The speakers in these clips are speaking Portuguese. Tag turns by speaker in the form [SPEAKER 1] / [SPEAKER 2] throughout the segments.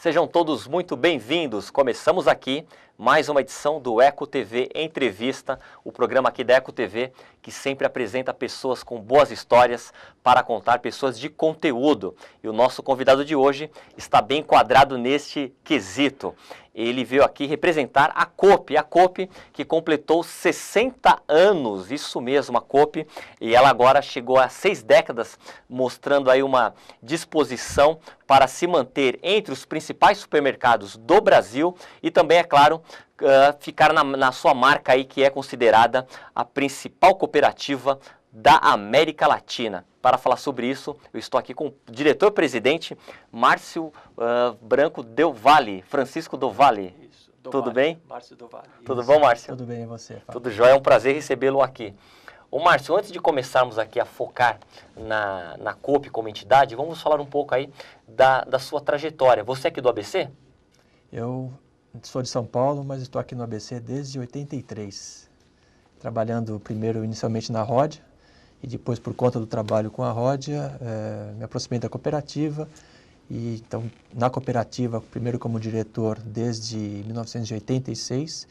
[SPEAKER 1] Sejam todos muito bem-vindos. Começamos aqui mais uma edição do Eco TV Entrevista, o programa aqui da Eco TV que sempre apresenta pessoas com boas histórias para contar, pessoas de conteúdo. E o nosso convidado de hoje está bem enquadrado neste quesito. Ele veio aqui representar a COP que completou 60 anos, isso mesmo, a COP, e ela agora chegou a 6 décadas, mostrando aí uma disposição para se manter entre os principais supermercados do Brasil e também, é claro, ficar na sua marca aí, que é considerada a principal cooperativa da América Latina. Para falar sobre isso, eu estou aqui com o diretor-presidente Márcio Branco Del Valle, Francisco Del Valle.
[SPEAKER 2] Isso,
[SPEAKER 1] Tudo bem?
[SPEAKER 2] Márcio Del Valle.
[SPEAKER 1] Tudo bom, Márcio?
[SPEAKER 3] Tudo bem, e você, Fábio?
[SPEAKER 1] Tudo jóia, é um prazer recebê-lo aqui. Ô Márcio, antes de começarmos aqui a focar na COP como entidade, vamos falar um pouco aí da sua trajetória. Você é aqui do ABC?
[SPEAKER 3] Eu sou de São Paulo, mas estou aqui no ABC desde 83, trabalhando primeiro inicialmente na Ródia, e depois, por conta do trabalho com a Ródia, me aproximei da cooperativa. E então, na cooperativa, primeiro como diretor desde 1986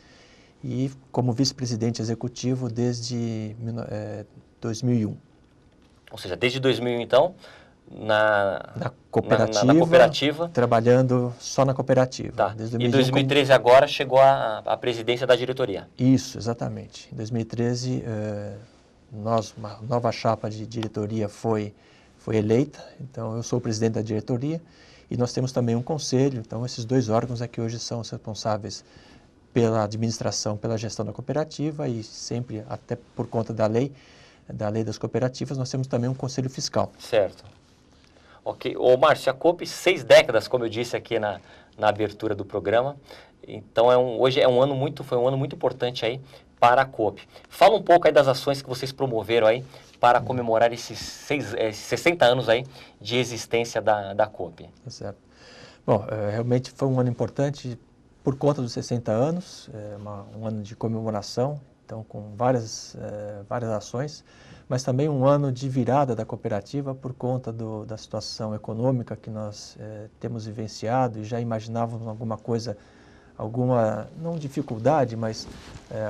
[SPEAKER 3] e como vice-presidente executivo desde 2001.
[SPEAKER 1] Ou seja, desde 2001, então,
[SPEAKER 3] na cooperativa, trabalhando só na cooperativa.
[SPEAKER 1] Tá.
[SPEAKER 3] Desde
[SPEAKER 1] E em 2013 agora chegou a presidência da diretoria.
[SPEAKER 3] Isso, exatamente. Em 2013... uma nova chapa de diretoria foi eleita, então eu sou o presidente da diretoria e nós temos também um conselho, então esses dois órgãos aqui hoje são os responsáveis pela administração, pela gestão da cooperativa e sempre, até por conta da lei das cooperativas, nós temos também um conselho fiscal.
[SPEAKER 1] Certo. Ok. Ô Márcio, a COP, 6 décadas, como eu disse aqui na abertura do programa, então hoje foi um ano muito importante aí para a COP. Fala um pouco aí das ações que vocês promoveram aí para comemorar esses 60 anos aí de existência da COP.
[SPEAKER 3] Tá certo. Bom, realmente foi um ano importante por conta dos 60 anos, um ano de comemoração, então com várias ações, mas também um ano de virada da cooperativa por conta da situação econômica que nós temos vivenciado e já imaginávamos alguma, não dificuldade, mas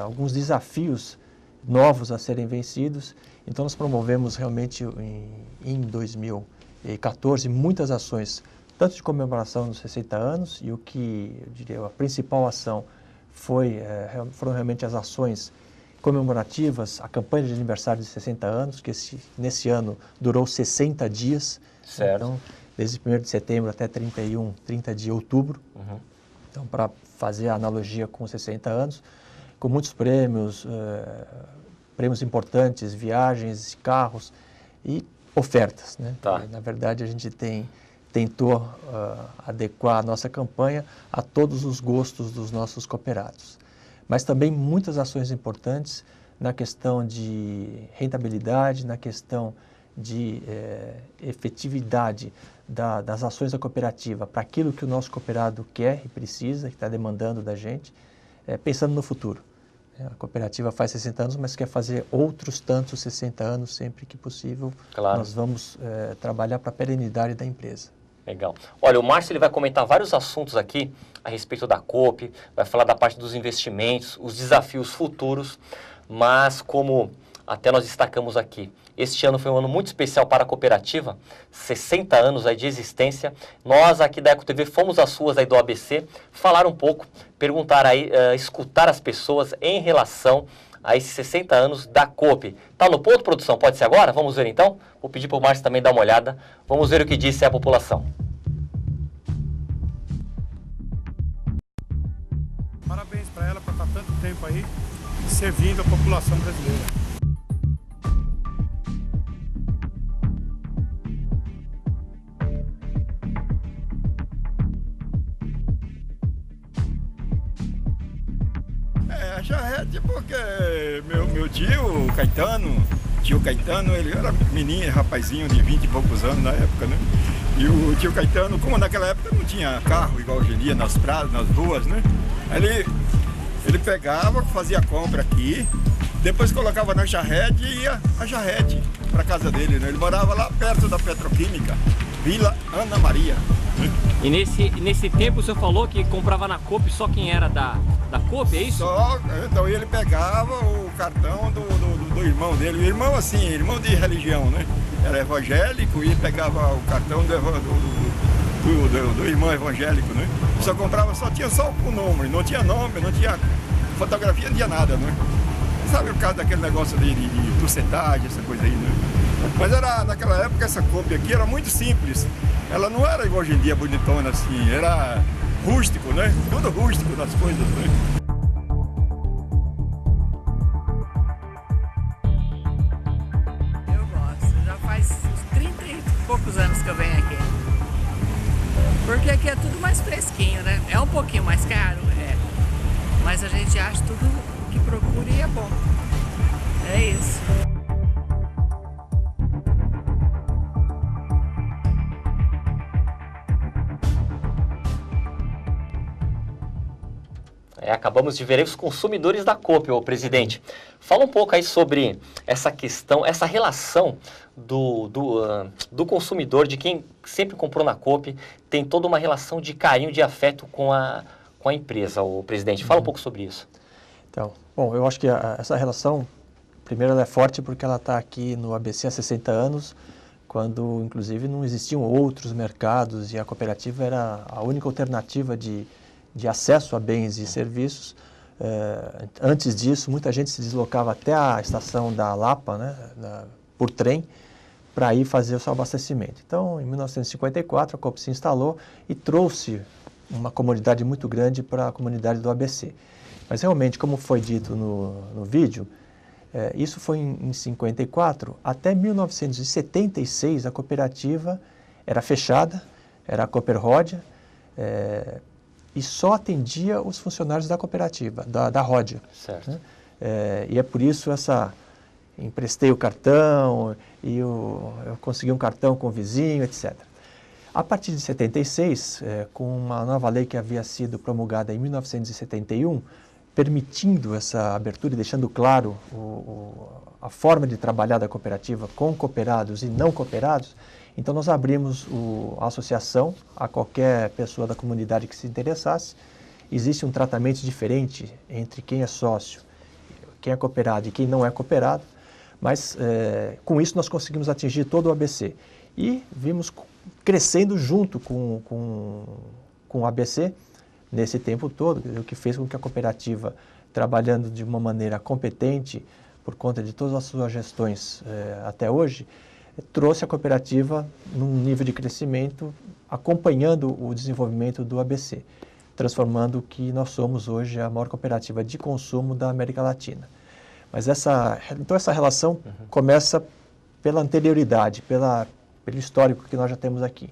[SPEAKER 3] alguns desafios novos a serem vencidos. Então nós promovemos realmente em 2014 muitas ações, tanto de comemoração dos 60 anos, e o que eu diria a principal ação foram realmente as ações comemorativas, a campanha de aniversário de 60 anos, que nesse ano durou 60 dias.
[SPEAKER 1] Certo.
[SPEAKER 3] Então, desde 1º de setembro até 30 de outubro.
[SPEAKER 1] Uhum.
[SPEAKER 3] Então, para fazer a analogia com 60 anos, com muitos prêmios, prêmios importantes, viagens, carros e ofertas, né?
[SPEAKER 1] Tá.
[SPEAKER 3] E, na verdade, a gente tentou adequar a nossa campanha a todos os gostos dos nossos cooperados. Mas também muitas ações importantes na questão de rentabilidade, na questão de efetividade das ações da cooperativa para aquilo que o nosso cooperado quer e precisa, que está demandando da gente, pensando no futuro. A cooperativa faz 60 anos, mas quer fazer outros tantos 60 anos sempre que possível.
[SPEAKER 1] Claro.
[SPEAKER 3] Nós vamos trabalhar para a perenidade da empresa.
[SPEAKER 1] Legal. Olha, o Márcio ele vai comentar vários assuntos aqui a respeito da COP, vai falar da parte dos investimentos, os desafios futuros, mas como até nós destacamos aqui, este ano foi um ano muito especial para a cooperativa, 60 anos aí de existência. Nós aqui da Eco TV fomos às ruas aí do ABC, falar um pouco, perguntar aí, escutar as pessoas em relação a esses 60 anos da COP. Tá no ponto, produção? Pode ser agora? Vamos ver então? Vou pedir para o Márcio também dar uma olhada. Vamos ver o que disse a população.
[SPEAKER 4] Parabéns para ela por estar tanto tempo aí servindo a população brasileira.
[SPEAKER 5] A charrete porque meu tio Caetano, ele era menino, rapazinho de 20 e poucos anos na época, né? E o tio Caetano, como naquela época não tinha carro igual hoje em dia, nas praças, nas ruas, né? Ele pegava, fazia compra aqui, depois colocava na charrete e ia a charrete para casa dele, né? Ele morava lá perto da petroquímica, Vila Ana Maria, né?
[SPEAKER 1] E nesse tempo o senhor falou que comprava na Coop só quem era da Coop, é isso?
[SPEAKER 5] Só, então ele pegava o cartão do irmão dele, o irmão assim, irmão de religião, né? Era evangélico e pegava o cartão do irmão evangélico, né? Só comprava, tinha só o nome, não tinha fotografia, não tinha nada, né? Sabe o caso daquele negócio de porcentagem, essa coisa aí, né? Mas naquela época essa Coop aqui era muito simples. Ela não era igual hoje em dia bonitona assim, era rústico, né? Tudo rústico das coisas, né?
[SPEAKER 2] Eu gosto, já faz uns 30 e poucos anos que eu venho aqui. Porque aqui é tudo mais fresquinho, né? É um pouquinho mais caro, mas a gente acha tudo que procura e é bom. É isso.
[SPEAKER 1] Acabamos de ver os consumidores da Coop, ô presidente. Fala um pouco aí sobre essa questão, essa relação do consumidor, de quem sempre comprou na Coop, tem toda uma relação de carinho, de afeto com a empresa, ô presidente. Fala um pouco sobre isso.
[SPEAKER 3] Então, bom, eu acho que essa relação, primeiro, ela é forte porque ela está aqui no ABC há 60 anos, quando, inclusive, não existiam outros mercados e a cooperativa era a única alternativa de acesso a bens e serviços. Antes disso, muita gente se deslocava até a estação da Lapa, né, por trem, para ir fazer o seu abastecimento. Então, em 1954, a Coop se instalou e trouxe uma comunidade muito grande para a comunidade do ABC. Mas, realmente, como foi dito no vídeo, isso foi em 54, até 1976, a cooperativa era fechada, era a Cooperródia, e só atendia os funcionários da cooperativa, da Ródia.
[SPEAKER 1] Certo.
[SPEAKER 3] Né? E é por isso emprestei o cartão, e eu consegui um cartão com o vizinho, etc. A partir de 76, com uma nova lei que havia sido promulgada em 1971, permitindo essa abertura e deixando claro a forma de trabalhar da cooperativa com cooperados e não cooperados, então nós abrimos a associação a qualquer pessoa da comunidade que se interessasse. Existe um tratamento diferente entre quem é sócio, quem é cooperado e quem não é cooperado, mas com isso nós conseguimos atingir todo o ABC. E vimos crescendo junto com o ABC nesse tempo todo, o que fez com que a cooperativa, trabalhando de uma maneira competente, por conta de todas as suas gestões até hoje, trouxe a cooperativa num nível de crescimento, acompanhando o desenvolvimento do ABC, transformando o que nós somos hoje a maior cooperativa de consumo da América Latina. Mas então essa relação começa pela anterioridade, pelo histórico que nós já temos aqui.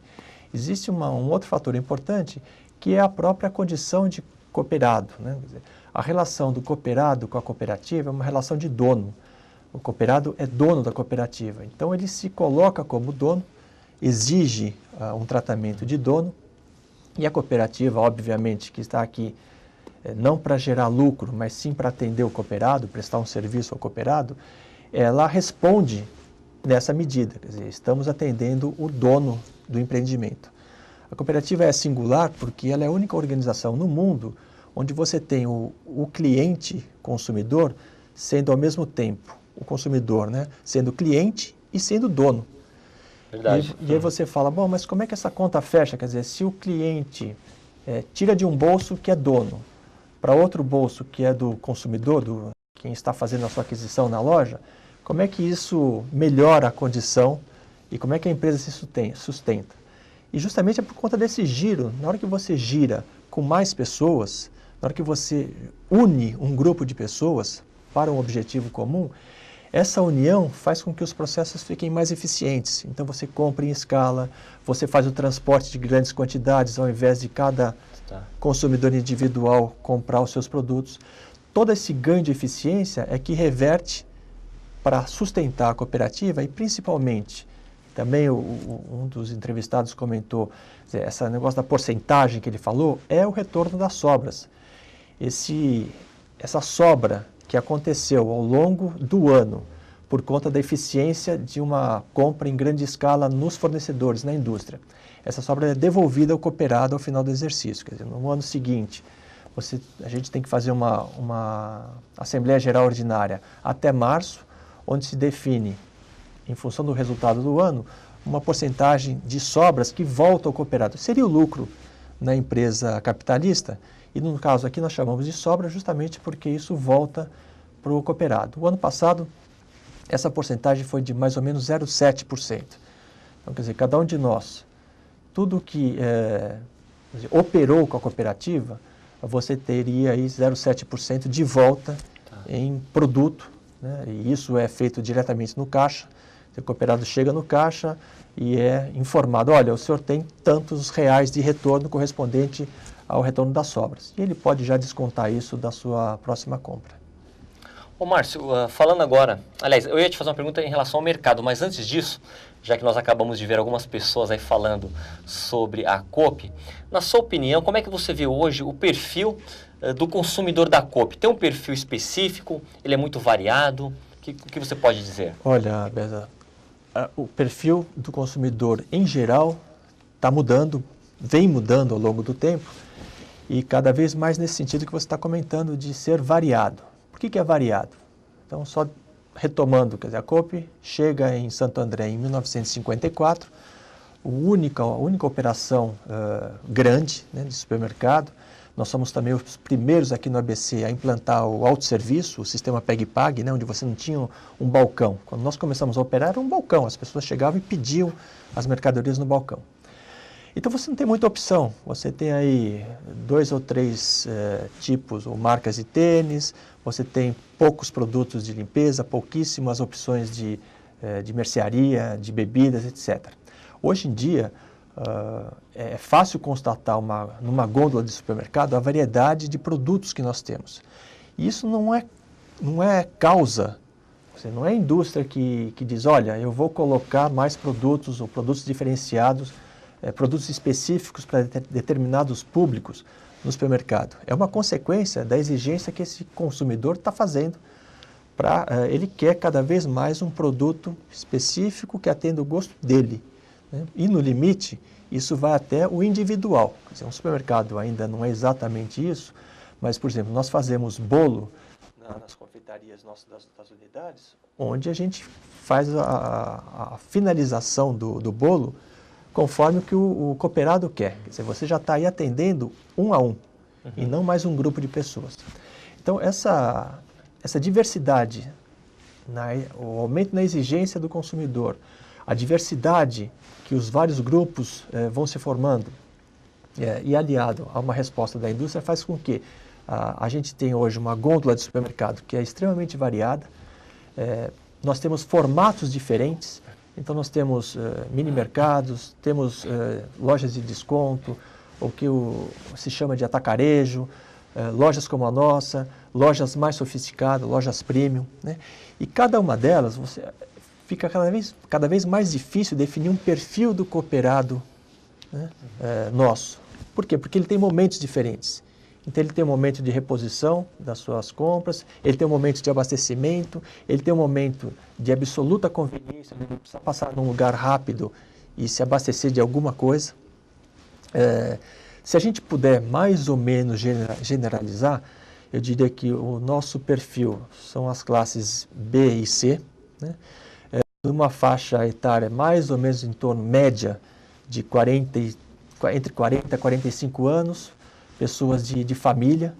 [SPEAKER 3] Existe um outro fator importante, que é a própria condição de cooperado, né? Quer dizer, a relação do cooperado com a cooperativa é uma relação de dono. O cooperado é dono da cooperativa, então ele se coloca como dono, exige um tratamento de dono, e a cooperativa, obviamente, que está aqui não para gerar lucro, mas sim para atender o cooperado, prestar um serviço ao cooperado, ela responde nessa medida. Quer dizer, estamos atendendo o dono do empreendimento. A cooperativa é singular porque ela é a única organização no mundo onde você tem o cliente consumidor sendo ao mesmo tempo o consumidor, né, sendo cliente e sendo dono.
[SPEAKER 1] Verdade.
[SPEAKER 3] E aí você fala, bom, mas como é que essa conta fecha? Quer dizer, se o cliente tira de um bolso que é dono para outro bolso que é do consumidor, quem está fazendo a sua aquisição na loja, como é que isso melhora a condição e como é que a empresa se sustenta? E justamente é por conta desse giro. Na hora que você gira com mais pessoas, na hora que você une um grupo de pessoas para um objetivo comum, essa união faz com que os processos fiquem mais eficientes. Então você compra em escala, você faz o transporte de grandes quantidades ao invés de cada consumidor individual comprar os seus produtos. Todo esse ganho de eficiência é que reverte para sustentar a cooperativa e principalmente, também um dos entrevistados comentou, esse negócio da porcentagem que ele falou, é o retorno das sobras. Essa sobra que aconteceu ao longo do ano por conta da eficiência de uma compra em grande escala nos fornecedores, na indústria. Essa sobra é devolvida ao cooperado ao final do exercício. Quer dizer, no ano seguinte, a gente tem que fazer uma Assembleia Geral Ordinária até março, onde se define, em função do resultado do ano, uma porcentagem de sobras que volta ao cooperado. Seria o lucro na empresa capitalista, e no caso aqui nós chamamos de sobra justamente porque isso volta para o cooperado. O ano passado, essa porcentagem foi de mais ou menos 0,7%. Então, quer dizer, cada um de nós, tudo que operou com a cooperativa, você teria aí 0,7% de volta em produto, né? E isso é feito diretamente no caixa. O cooperado chega no caixa e é informado, olha, o senhor tem tantos reais de retorno correspondente ao retorno das sobras. E ele pode já descontar isso da sua próxima compra.
[SPEAKER 1] Ô Márcio, falando agora, aliás, eu ia te fazer uma pergunta em relação ao mercado, mas antes disso, já que nós acabamos de ver algumas pessoas aí falando sobre a Coop, na sua opinião, como é que você vê hoje o perfil do consumidor da Coop? Tem um perfil específico? Ele é muito variado? O que você pode dizer?
[SPEAKER 3] Olha, Beza, o perfil do consumidor em geral está mudando, vem mudando ao longo do tempo, e cada vez mais nesse sentido que você está comentando de ser variado. Por que é variado? Então, só retomando, quer dizer, a Coop chega em Santo André em 1954, a única operação grande, né, de supermercado. Nós somos também os primeiros aqui no ABC a implantar o autosserviço, o sistema Peg-Pag, né, onde você não tinha um balcão. Quando nós começamos a operar, era um balcão, as pessoas chegavam e pediam as mercadorias no balcão. Então você não tem muita opção, você tem aí 2 ou 3 tipos ou marcas de tênis, você tem poucos produtos de limpeza, pouquíssimas opções de mercearia, de bebidas, etc. Hoje em dia, é fácil constatar numa gôndola de supermercado a variedade de produtos que nós temos. E isso não é causa, não é a indústria que diz, olha, eu vou colocar mais produtos ou produtos diferenciados, produtos específicos para determinados públicos no supermercado. É uma consequência da exigência que esse consumidor está fazendo. Ele quer cada vez mais um produto específico que atenda o gosto dele, né? E no limite, isso vai até o individual. Quer dizer, um supermercado ainda não é exatamente isso, mas, por exemplo, nós fazemos bolo nas confeitarias nossas das unidades, onde a gente faz a finalização do bolo conforme o que o cooperado quer. Quer dizer, você já está aí atendendo um a um, e não mais um grupo de pessoas. Então, essa diversidade, o aumento na exigência do consumidor, a diversidade que os vários grupos vão se formando, e aliado a uma resposta da indústria, faz com que a gente tenha hoje uma gôndola de supermercado que é extremamente variada. Nós temos formatos diferentes. Então, nós temos mini-mercados, temos lojas de desconto, o que se chama de atacarejo, lojas como a nossa, lojas mais sofisticadas, lojas premium, né? E cada uma delas, fica cada vez mais difícil definir um perfil do cooperado, né, nosso. Por quê? Porque ele tem momentos diferentes. Então, ele tem um momento de reposição das suas compras, ele tem um momento de abastecimento, ele tem um momento de absoluta conveniência, ele precisa passar num lugar rápido e se abastecer de alguma coisa. Se a gente puder mais ou menos generalizar, eu diria que o nosso perfil são as classes B e C, né? Numa faixa etária mais ou menos em torno média de entre 40 e 45 anos, pessoas de família,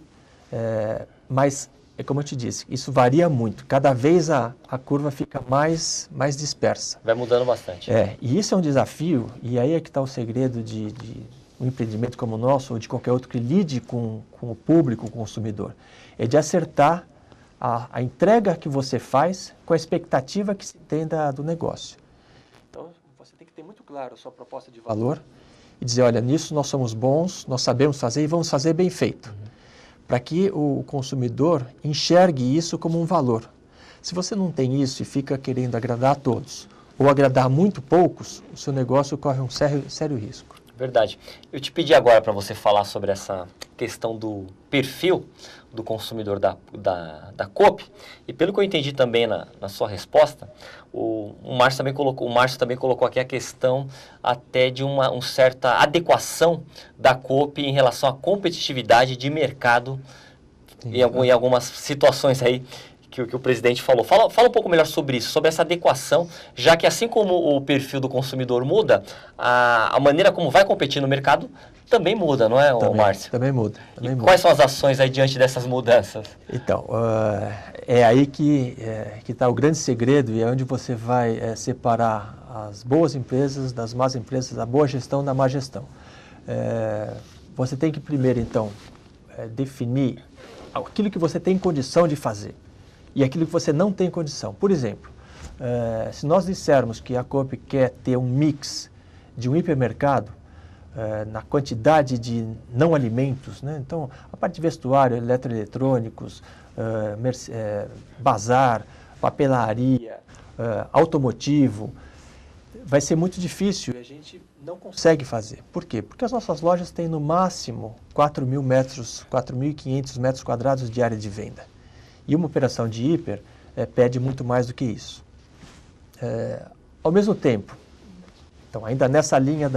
[SPEAKER 3] mas, como eu te disse, isso varia muito. Cada vez a curva fica mais dispersa.
[SPEAKER 1] Vai mudando bastante.
[SPEAKER 3] E isso é um desafio, e aí é que está o segredo de um empreendimento como o nosso, ou de qualquer outro que lide com o público, com o consumidor. É de acertar a entrega que você faz com a expectativa que se tem do negócio. Então, você tem que ter muito claro a sua proposta de valor, e dizer, olha, nisso nós somos bons, nós sabemos fazer e vamos fazer bem feito. Para que o consumidor enxergue isso como um valor. Se você não tem isso e fica querendo agradar a todos, ou agradar muito poucos, o seu negócio corre um sério risco.
[SPEAKER 1] Verdade. Eu te pedi agora para você falar sobre essa questão do perfil do consumidor da Coop, e pelo que eu entendi também na sua resposta, o Márcio também colocou aqui a questão até de uma certa adequação da Coop em relação à competitividade de mercado em algumas situações aí que o presidente falou. Fala um pouco melhor sobre isso, sobre essa adequação, já que assim como o perfil do consumidor muda, a maneira como vai competir no mercado também muda, não é, Márcio?
[SPEAKER 3] Também muda.
[SPEAKER 1] Quais são as ações aí diante dessas mudanças?
[SPEAKER 3] Então, é aí que está o grande segredo e é onde você vai separar as boas empresas das más empresas, a boa gestão da má gestão. Você tem que primeiro, então, definir aquilo que você tem condição de fazer e aquilo que você não tem condição. Por exemplo, se nós dissermos que a Coop quer ter um mix de um hipermercado, na quantidade de não alimentos, né? Então, a parte de vestuário, eletroeletrônicos, bazar, papelaria, automotivo, vai ser muito difícil e a gente não consegue fazer. Por quê? Porque as nossas lojas têm no máximo 4.500 metros quadrados de área de venda. E uma operação de hiper pede muito mais do que isso. Ao mesmo tempo, então ainda nessa linha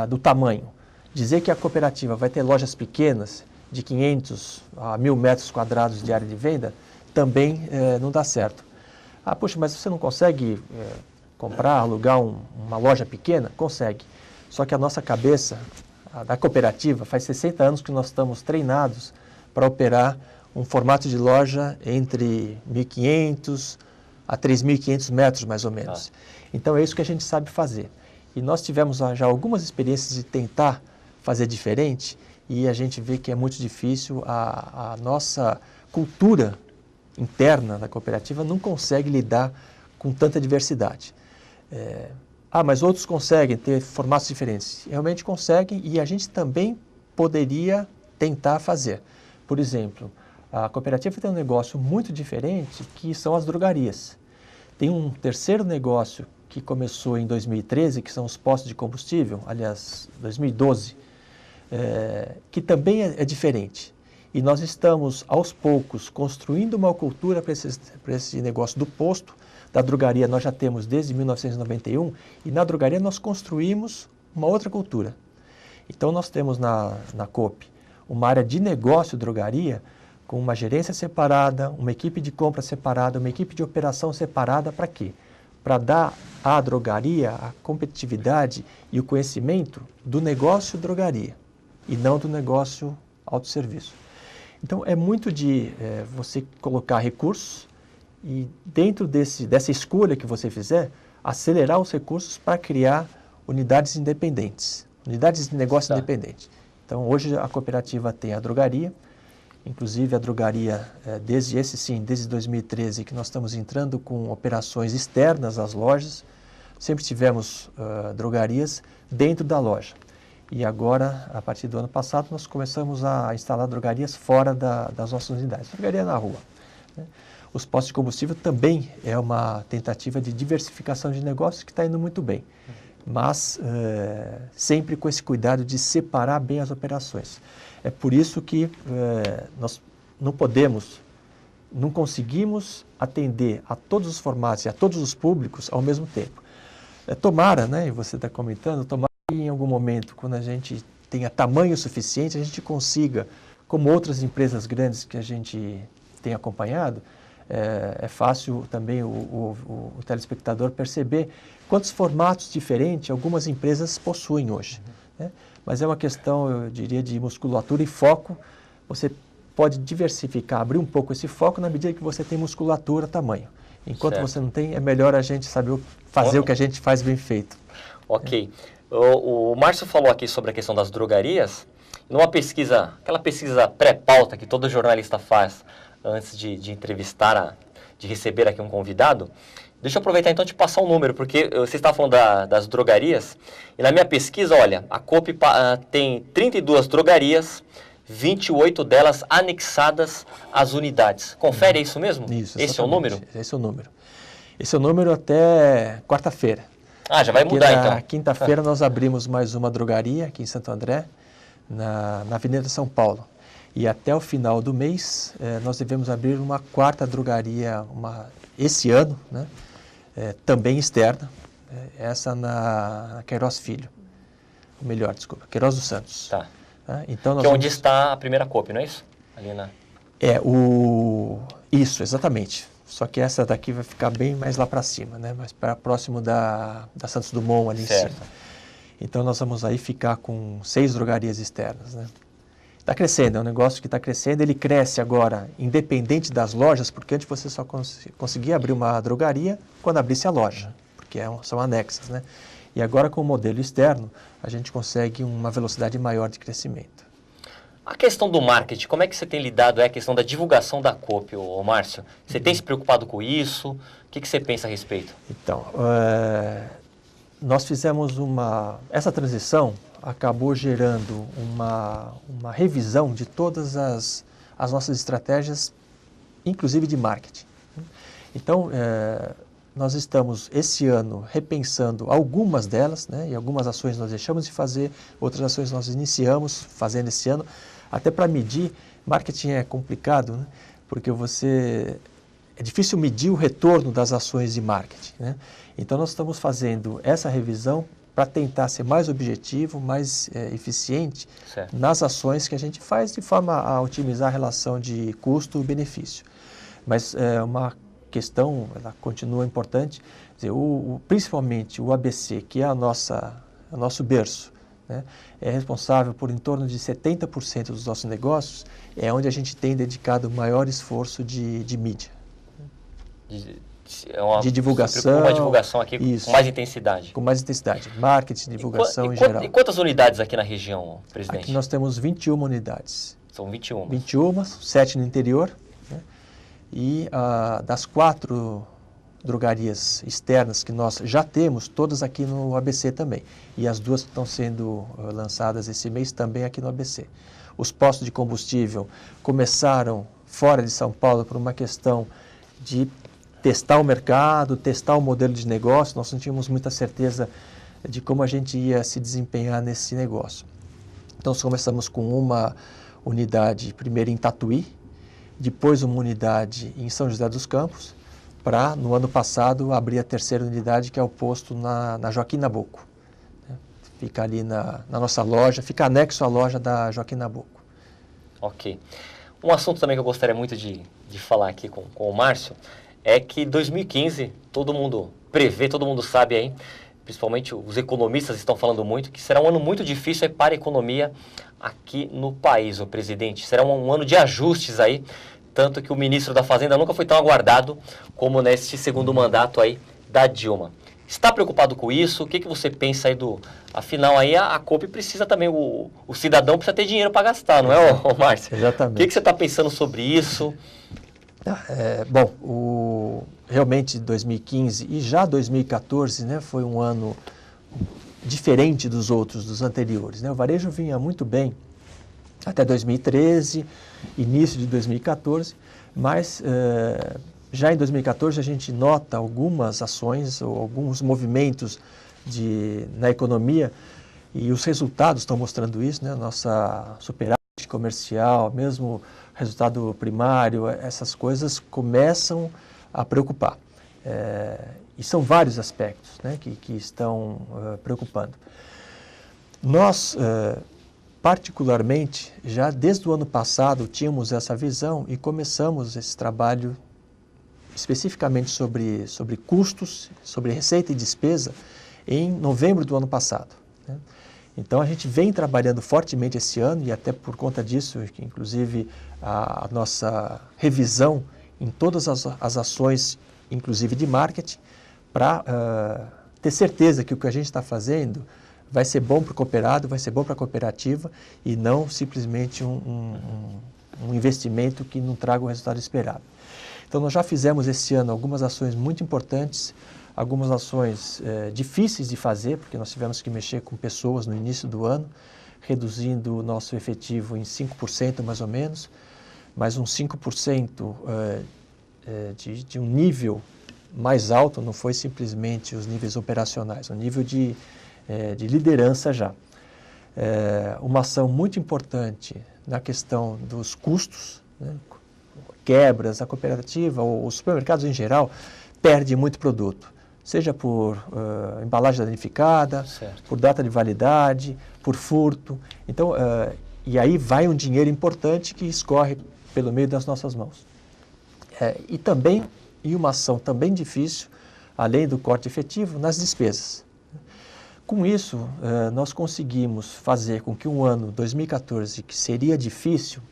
[SPEAKER 3] do tamanho, dizer que a cooperativa vai ter lojas pequenas de 500 a 1.000 metros quadrados de área de venda também não dá certo. Puxa, mas você não consegue comprar, alugar uma loja pequena? Consegue. Só que a nossa cabeça, da cooperativa, faz 60 anos que nós estamos treinados para operar um formato de loja entre 1.500 a 3.500 metros, mais ou menos. Então, é isso que a gente sabe fazer. E nós tivemos já algumas experiências de tentar fazer diferente e a gente vê que é muito difícil, a nossa cultura interna da cooperativa não consegue lidar com tanta diversidade. Mas outros conseguem ter formatos diferentes. Realmente conseguem e a gente também poderia tentar fazer. Por exemplo, a cooperativa tem um negócio muito diferente que são as drogarias. Tem um terceiro negócio que começou em 2013, que são os postos de combustível, aliás, 2012, que também é diferente. E nós estamos, aos poucos, construindo uma cultura para esse negócio do posto. Da drogaria nós já temos desde 1991, e na drogaria nós construímos uma outra cultura. Então nós temos na Coop uma área de negócio drogaria, com uma gerência separada, uma equipe de compra separada, uma equipe de operação separada, para quê? Para dar à drogaria a competitividade e o conhecimento do negócio drogaria e não do negócio autosserviço. Então, é muito de você colocar recursos e dentro dessa escolha que você fizer, acelerar os recursos para criar unidades independentes, unidades de negócio independentes. Então, hoje a cooperativa tem a drogaria, inclusive a drogaria, desde 2013, que nós estamos entrando com operações externas às lojas. Sempre tivemos drogarias dentro da loja. E agora, a partir do ano passado, nós começamos a instalar drogarias fora das nossas unidades. Drogaria na rua, né? Os postos de combustível também é uma tentativa de diversificação de negócios que está indo muito bem. Mas sempre com esse cuidado de separar bem as operações. É por isso que nós não conseguimos atender a todos os formatos e a todos os públicos ao mesmo tempo. Tomara, né, e você está comentando, tomara que em algum momento, quando a gente tenha tamanho suficiente, a gente consiga, como outras empresas grandes que a gente tem acompanhado, é fácil também o telespectador perceber quantos formatos diferentes algumas empresas possuem hoje, né? Mas é uma questão, eu diria, de musculatura e foco. Você pode diversificar, abrir um pouco esse foco na medida que você tem musculatura, tamanho. Enquanto você não tem, é melhor a gente saber fazer o que a gente faz bem feito.
[SPEAKER 1] Ok. O Márcio falou aqui sobre a questão das drogarias. Numa pesquisa, aquela pesquisa pré-pauta que todo jornalista faz antes de entrevistar, de receber aqui um convidado, deixa eu aproveitar então de passar um número, porque você estava falando das drogarias, e na minha pesquisa, olha, a Coop tem 32 drogarias, 28 delas anexadas às unidades. Confere, é isso mesmo?
[SPEAKER 3] Isso,
[SPEAKER 1] esse é o número?
[SPEAKER 3] Esse é o número. Esse é o número até quarta-feira.
[SPEAKER 1] Já vai mudar então.
[SPEAKER 3] Na quinta-feira nós abrimos mais uma drogaria aqui em Santo André, na Avenida São Paulo. E até o final do mês, nós devemos abrir uma quarta drogaria esse ano, né? Também externa, essa na Queiroz Filho. Ou melhor, desculpa, Queiroz dos Santos.
[SPEAKER 1] Tá.
[SPEAKER 3] Então,
[SPEAKER 1] que é onde está a primeira Coop, não é isso? Ali na...
[SPEAKER 3] Isso, exatamente. Só que essa daqui vai ficar bem mais lá para cima, né? Mais para próximo da Santos Dumont, ali
[SPEAKER 1] certo.
[SPEAKER 3] em cima. Então, nós vamos aí ficar com 6 drogarias externas, né? Está crescendo, é um negócio que está crescendo. Ele cresce agora, independente das lojas, porque antes você só conseguia abrir uma drogaria quando abrisse a loja, porque são anexas, né? E agora, com o modelo externo, a gente consegue uma velocidade maior de crescimento.
[SPEAKER 1] A questão do marketing, como é que você tem lidado? É a questão da divulgação da Coop, Márcio? Você tem se preocupado com isso? O que você pensa a respeito?
[SPEAKER 3] Então, nós fizemos essa transição acabou gerando uma revisão de todas as nossas estratégias, inclusive de marketing. Então, nós estamos, esse ano, repensando algumas delas, né, e algumas ações nós deixamos de fazer, outras ações nós iniciamos fazendo esse ano, até para medir. Marketing é complicado, né, porque é difícil medir o retorno das ações de marketing, né? Então, nós estamos fazendo essa revisão para tentar ser mais objetivo, mais eficiente
[SPEAKER 1] certo. Nas
[SPEAKER 3] ações que a gente faz, de forma a otimizar a relação de custo-benefício. Mas uma questão, ela continua importante, quer dizer, principalmente o ABC, que é o nosso berço, né, é responsável por em torno de 70% dos nossos negócios, é onde a gente tem dedicado maior esforço de mídia. De divulgação.
[SPEAKER 1] Uma divulgação aqui
[SPEAKER 3] isso,
[SPEAKER 1] com mais intensidade.
[SPEAKER 3] Com mais intensidade. Marketing, divulgação em geral.
[SPEAKER 1] E quantas unidades aqui na região, presidente?
[SPEAKER 3] Aqui nós temos 21 unidades.
[SPEAKER 1] São 21.
[SPEAKER 3] 21, 7 no interior, né? E das 4 drogarias externas que nós já temos, todas aqui no ABC também. E as 2 que estão sendo lançadas esse mês também aqui no ABC. Os postos de combustível começaram fora de São Paulo por uma questão de testar o mercado, testar o modelo de negócio. Nós não tínhamos muita certeza de como a gente ia se desempenhar nesse negócio. Então, nós começamos com uma unidade primeiro em Tatuí, depois uma unidade em São José dos Campos, para, no ano passado, abrir a 3ª unidade, que é o posto na Joaquim Nabuco. Fica ali na nossa loja, fica anexo à loja da Joaquim Nabuco.
[SPEAKER 1] Ok. Um assunto também que eu gostaria muito de falar aqui com o Márcio é que 2015, todo mundo prevê, todo mundo sabe aí, principalmente os economistas estão falando muito, que será um ano muito difícil para a economia aqui no país, o presidente. Será um ano de ajustes aí, tanto que o ministro da Fazenda nunca foi tão aguardado como neste segundo mandato aí da Dilma. Está preocupado com isso? O que você pensa aí Afinal, aí a Coop precisa também, o cidadão precisa ter dinheiro para gastar, não é, Márcio?
[SPEAKER 3] Exatamente.
[SPEAKER 1] O que você está pensando sobre isso?
[SPEAKER 3] Realmente 2015 e já 2014, né, foi um ano diferente dos anteriores, né? O varejo vinha muito bem até 2013, início de 2014, mas já em 2014 a gente nota algumas ações ou alguns movimentos na economia e os resultados estão mostrando isso, né? Nossa superávit comercial, mesmo resultado primário, essas coisas começam a preocupar. E são vários aspectos, né, que estão preocupando. Nós, particularmente, já desde o ano passado tínhamos essa visão e começamos esse trabalho especificamente sobre custos, sobre receita e despesa em novembro do ano passado, né? Então, a gente vem trabalhando fortemente esse ano e até por conta disso, que inclusive a nossa revisão em todas as ações, inclusive de marketing, para ter certeza que o que a gente está fazendo vai ser bom para o cooperado, vai ser bom para a cooperativa e não simplesmente um investimento que não traga o resultado esperado. Então, nós já fizemos esse ano algumas ações muito importantes, algumas ações difíceis de fazer, porque nós tivemos que mexer com pessoas no início do ano, reduzindo o nosso efetivo em 5% mais ou menos, mas uns 5% de um nível mais alto, não foi simplesmente os níveis operacionais, um nível de liderança já. uma ação muito importante na questão dos custos, né? Quebras, a cooperativa, ou os supermercados em geral, perde muito produto, seja por embalagem danificada,
[SPEAKER 1] certo,
[SPEAKER 3] por data de validade, por furto. Então, e aí vai um dinheiro importante que escorre pelo meio das nossas mãos. E uma ação também difícil, além do corte efetivo, nas despesas. Com isso, nós conseguimos fazer com que um ano, 2014, que seria difícil,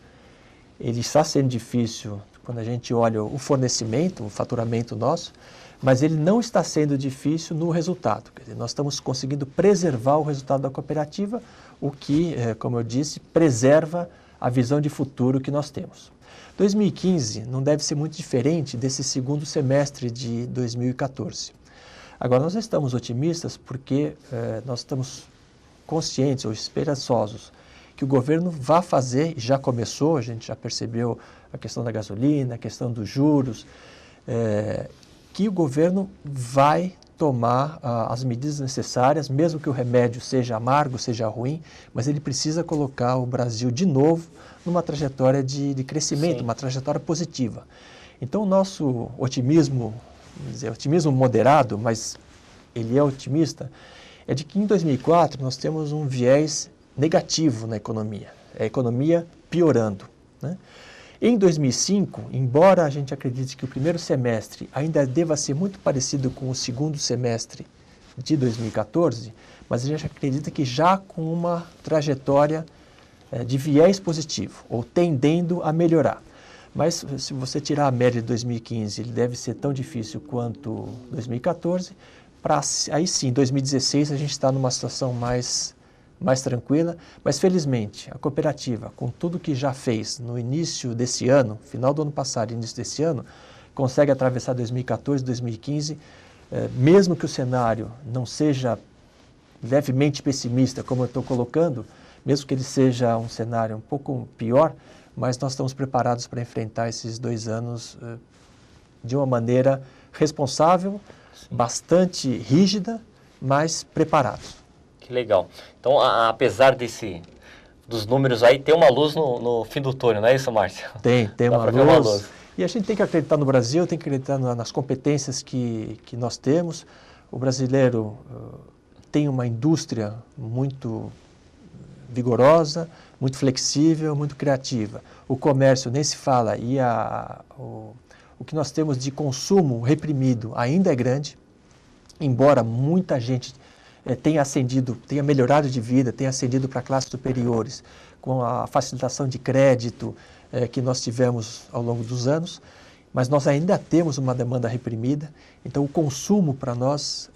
[SPEAKER 3] ele está sendo difícil quando a gente olha o fornecimento, o faturamento nosso, mas ele não está sendo difícil no resultado. Quer dizer, nós estamos conseguindo preservar o resultado da cooperativa, o que, como eu disse, preserva a visão de futuro que nós temos. 2015 não deve ser muito diferente desse segundo semestre de 2014. Agora, nós estamos otimistas porque nós estamos conscientes ou esperançosos que o governo vai fazer, e já começou, a gente já percebeu a questão da gasolina, a questão dos juros, que o governo vai tomar as medidas necessárias, mesmo que o remédio seja amargo, seja ruim, mas ele precisa colocar o Brasil de novo numa trajetória de crescimento,
[SPEAKER 1] sim,
[SPEAKER 3] uma trajetória positiva. Então, o nosso otimismo, vamos dizer, otimismo moderado, mas ele é otimista, é de que em 2004 nós temos um viés negativo na economia, a economia piorando, né? Em 2005, embora a gente acredite que o primeiro semestre ainda deva ser muito parecido com o segundo semestre de 2014, mas a gente acredita que já com uma trajetória de viés positivo, ou tendendo a melhorar. Mas se você tirar a média de 2015, ele deve ser tão difícil quanto 2014, aí sim, em 2016 a gente está numa situação mais tranquila, mas felizmente a cooperativa, com tudo que já fez no início desse ano, final do ano passado e início desse ano, consegue atravessar 2014, 2015, mesmo que o cenário não seja levemente pessimista, como eu estou colocando, mesmo que ele seja um cenário um pouco pior, mas nós estamos preparados para enfrentar esses 2 anos de uma maneira responsável, bastante rígida, mas preparados.
[SPEAKER 1] Que legal. Então, apesar dos números aí, tem uma luz no fim do túnel, não é isso, Márcio?
[SPEAKER 3] Tem
[SPEAKER 1] Dá
[SPEAKER 3] uma
[SPEAKER 1] pra ver uma
[SPEAKER 3] luz.
[SPEAKER 1] luz.
[SPEAKER 3] E a gente tem que acreditar no Brasil, tem que acreditar nas competências que nós temos. O brasileiro tem uma indústria muito vigorosa, muito flexível, muito criativa. O comércio nem se fala e o que nós temos de consumo reprimido ainda é grande, embora muita gente tenha melhorado de vida, tenha ascendido para classes superiores, com a facilitação de crédito que nós tivemos ao longo dos anos, mas nós ainda temos uma demanda reprimida, então o consumo para nós,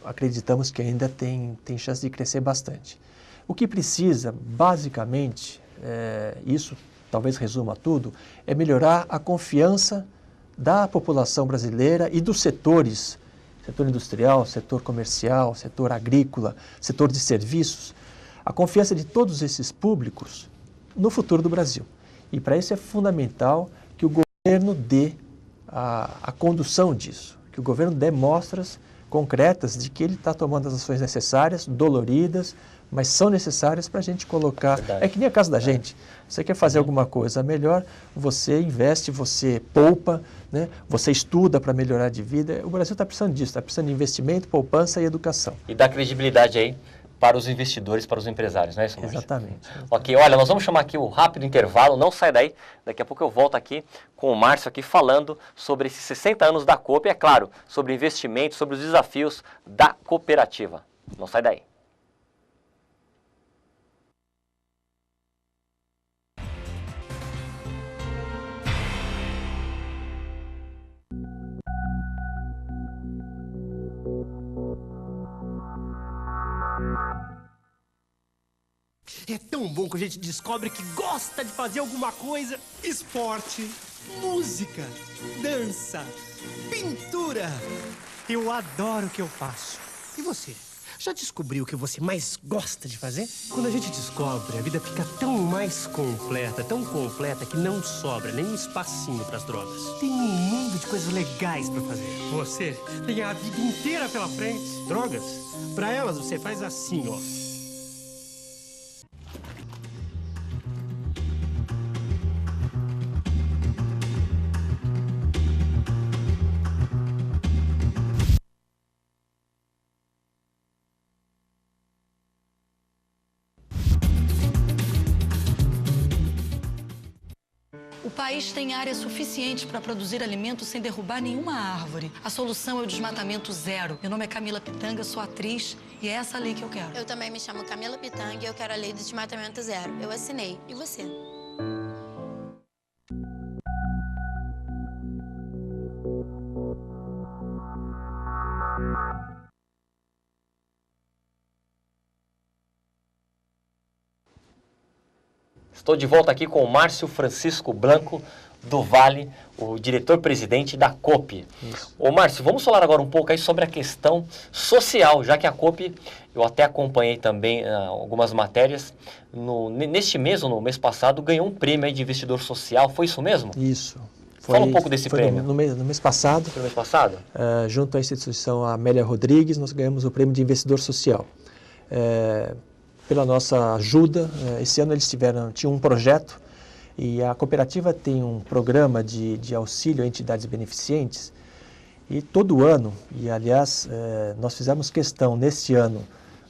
[SPEAKER 3] acreditamos que ainda tem chance de crescer bastante. O que precisa, basicamente, isso talvez resuma tudo, é melhorar a confiança da população brasileira e dos setores, setor industrial, setor comercial, setor agrícola, setor de serviços, a confiança de todos esses públicos no futuro do Brasil. E para isso é fundamental que o governo dê a condução disso, que o governo dê mostras concretas de que ele está tomando as ações necessárias, doloridas, mas são necessárias para a gente colocar...
[SPEAKER 1] Verdade.
[SPEAKER 3] É que nem a casa da gente. Você quer fazer alguma coisa melhor, você investe, você poupa, né? Você estuda para melhorar de vida. O Brasil está precisando disso, está precisando de investimento, poupança e educação.
[SPEAKER 1] E dá credibilidade aí para os investidores, para os empresários, não é isso, Márcio?
[SPEAKER 3] Exatamente.
[SPEAKER 1] Ok, olha, nós vamos chamar aqui o rápido intervalo, não sai daí, daqui a pouco eu volto aqui com o Márcio aqui falando sobre esses 60 anos da Coop e, é claro, sobre investimento, sobre os desafios da cooperativa. Não sai daí.
[SPEAKER 6] É tão bom que a gente descobre que gosta de fazer alguma coisa. Esporte, música, dança, pintura. Eu adoro o que eu faço. E você? Já descobriu o que você mais gosta de fazer? Quando a gente descobre, a vida fica tão mais completa, tão completa que não sobra nem um espacinho para as drogas. Tem um mundo de coisas legais para fazer. Você tem a vida inteira pela frente. Drogas? Para elas você faz assim, ó.
[SPEAKER 7] O país tem área suficiente para produzir alimentos sem derrubar nenhuma árvore. A solução é o desmatamento zero. Meu nome é Camila Pitanga, sou atriz e é essa a lei que eu quero.
[SPEAKER 8] Eu também me chamo Camila Pitanga e eu quero a lei do desmatamento zero. Eu assinei. E você?
[SPEAKER 1] Estou de volta aqui com o Márcio Francisco Blanco do Vale, o diretor-presidente da COPE. Ô Márcio, vamos falar agora um pouco aí sobre a questão social, já que a COPE, eu até acompanhei também algumas matérias, neste mês ou no mês passado, ganhou um prêmio aí de investidor social, foi isso mesmo?
[SPEAKER 3] Isso.
[SPEAKER 1] Fala um pouco desse prêmio.
[SPEAKER 3] No mês passado.
[SPEAKER 1] Foi no mês passado?
[SPEAKER 3] Junto à instituição Amélia Rodrigues, nós ganhamos o prêmio de investidor social. Pela nossa ajuda, esse ano eles tinham um projeto e a cooperativa tem um programa de auxílio a entidades beneficentes e todo ano, e aliás nós fizemos questão neste ano,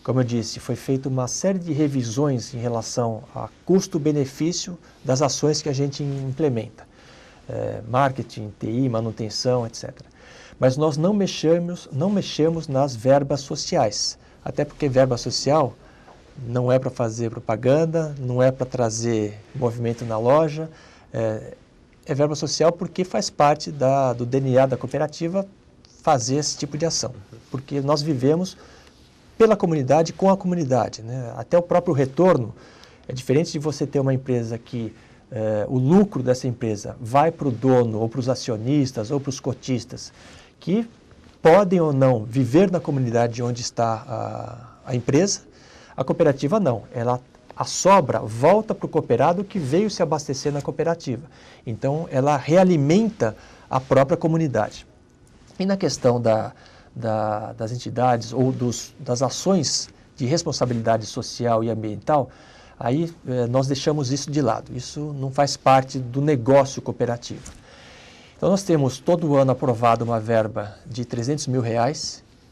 [SPEAKER 3] como eu disse, foi feita uma série de revisões em relação a custo-benefício das ações que a gente implementa, marketing, TI, manutenção, etc. Mas nós não mexemos nas verbas sociais, até porque verba social não é para fazer propaganda, não é para trazer movimento na loja, é verba social porque faz parte do DNA da cooperativa fazer esse tipo de ação, porque nós vivemos pela comunidade, com a comunidade, né? Até o próprio retorno é diferente de você ter uma empresa que o lucro dessa empresa vai para o dono, ou para os acionistas, ou para os cotistas, que podem ou não viver na comunidade onde está a empresa. A cooperativa não, a sobra volta para o cooperado que veio se abastecer na cooperativa. Então, ela realimenta a própria comunidade. E na questão das entidades ou das ações de responsabilidade social e ambiental, aí nós deixamos isso de lado. Isso não faz parte do negócio cooperativo. Então, nós temos todo ano aprovado uma verba de R$300 mil,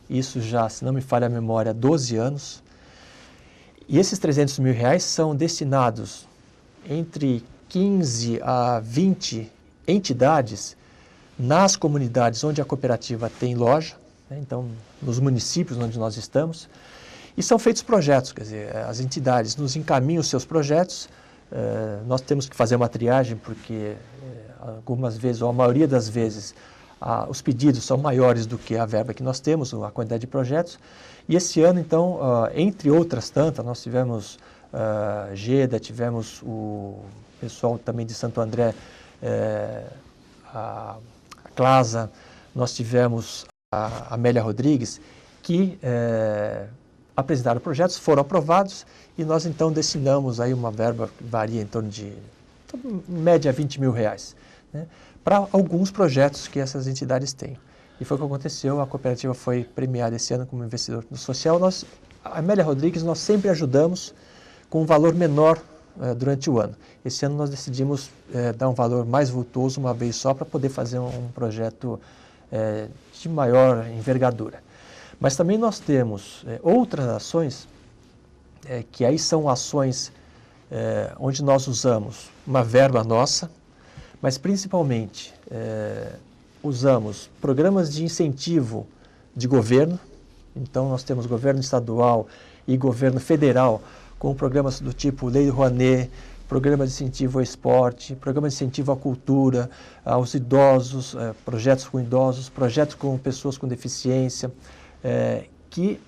[SPEAKER 3] isso já, se não me falha a memória, há 12 anos. E esses R$300 mil são destinados entre 15 a 20 entidades nas comunidades onde a cooperativa tem loja, né? Então, nos municípios onde nós estamos, e são feitos projetos, quer dizer, as entidades nos encaminham os seus projetos, nós temos que fazer uma triagem porque algumas vezes, ou a maioria das vezes, os pedidos são maiores do que a verba que nós temos, a quantidade de projetos. E esse ano, então, entre outras tantas, nós tivemos GEDA, tivemos o pessoal também de Santo André, a Clasa, nós tivemos a Amélia Rodrigues, que apresentaram projetos, foram aprovados e nós então destinamos aí uma verba que varia em torno de, em média, R$20 mil, né, para alguns projetos que essas entidades têm. E foi o que aconteceu, a cooperativa foi premiada esse ano como investidor social. A Amélia Rodrigues, nós sempre ajudamos com um valor menor durante o ano. Esse ano nós decidimos dar um valor mais vultoso uma vez só para poder fazer um projeto de maior envergadura. Mas também nós temos outras ações, que aí são ações onde nós usamos uma verba nossa, mas principalmente usamos programas de incentivo de governo. Então nós temos governo estadual e governo federal com programas do tipo Lei Rouanet, programa de incentivo ao esporte, programa de incentivo à cultura, aos idosos, projetos com idosos, projetos com pessoas com deficiência, que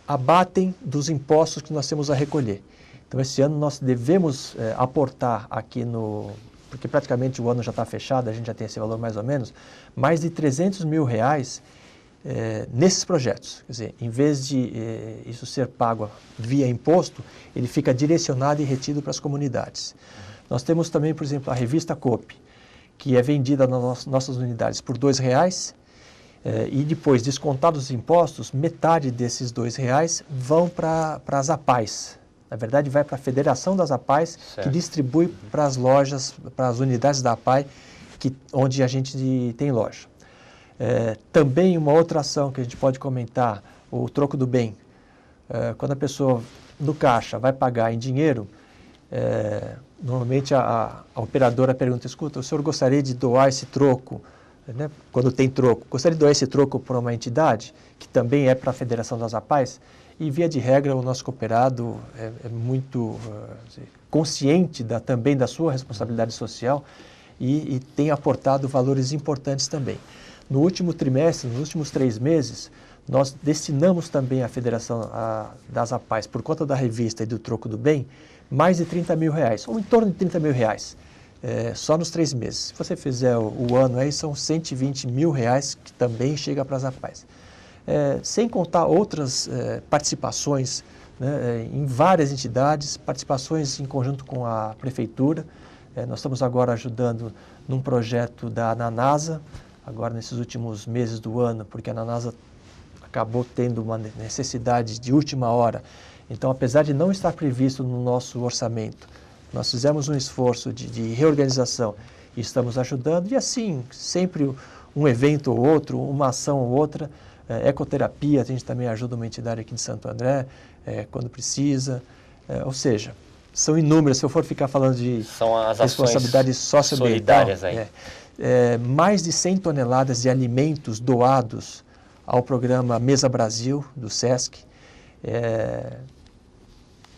[SPEAKER 3] abatem dos impostos que nós temos a recolher. Então esse ano nós devemos aportar aqui porque praticamente o ano já está fechado, a gente já tem esse valor mais ou menos, mais de R$300 mil nesses projetos. Quer dizer, em vez de isso ser pago via imposto, ele fica direcionado e retido para as comunidades. Nós temos também, por exemplo, a revista COPE, que é vendida nas nossas unidades por R$2, e depois, descontados os impostos, metade desses R$2 vão para as APAES. Na verdade, vai para a Federação das APAES, que distribui para as lojas, para as unidades da APAE, onde a gente tem loja. Também uma outra ação que a gente pode comentar, o troco do bem. Quando a pessoa, no caixa, vai pagar em dinheiro, Normalmente a operadora pergunta, escuta, o senhor gostaria de doar esse troco, né, quando tem troco, gostaria de doar esse troco para uma entidade, que também é para a Federação das APAES? E, via de regra, o nosso cooperado é muito consciente também da sua responsabilidade social e tem aportado valores importantes também. No último trimestre, nos últimos 3 meses, nós destinamos também à Federação das APAES, por conta da revista e do Troco do Bem, mais de R$30 mil, ou em torno de R$30 mil, só nos 3 meses. Se você fizer o ano aí, são R$120 mil que também chega para as APAES. Sem contar outras participações, né, em várias entidades, participações em conjunto com a Prefeitura. Nós estamos agora ajudando num projeto da Ananasa, agora nesses últimos meses do ano, porque a Ananasa acabou tendo uma necessidade de última hora. Então, apesar de não estar previsto no nosso orçamento, nós fizemos um esforço de reorganização e estamos ajudando. E assim, sempre um evento ou outro, uma ação ou outra. Ecoterapia, a gente também ajuda uma entidade aqui de Santo André, quando precisa. Ou seja, são inúmeras. Se eu for ficar falando de responsabilidades socioambientais, mais de 100 toneladas de alimentos doados ao programa Mesa Brasil, do SESC,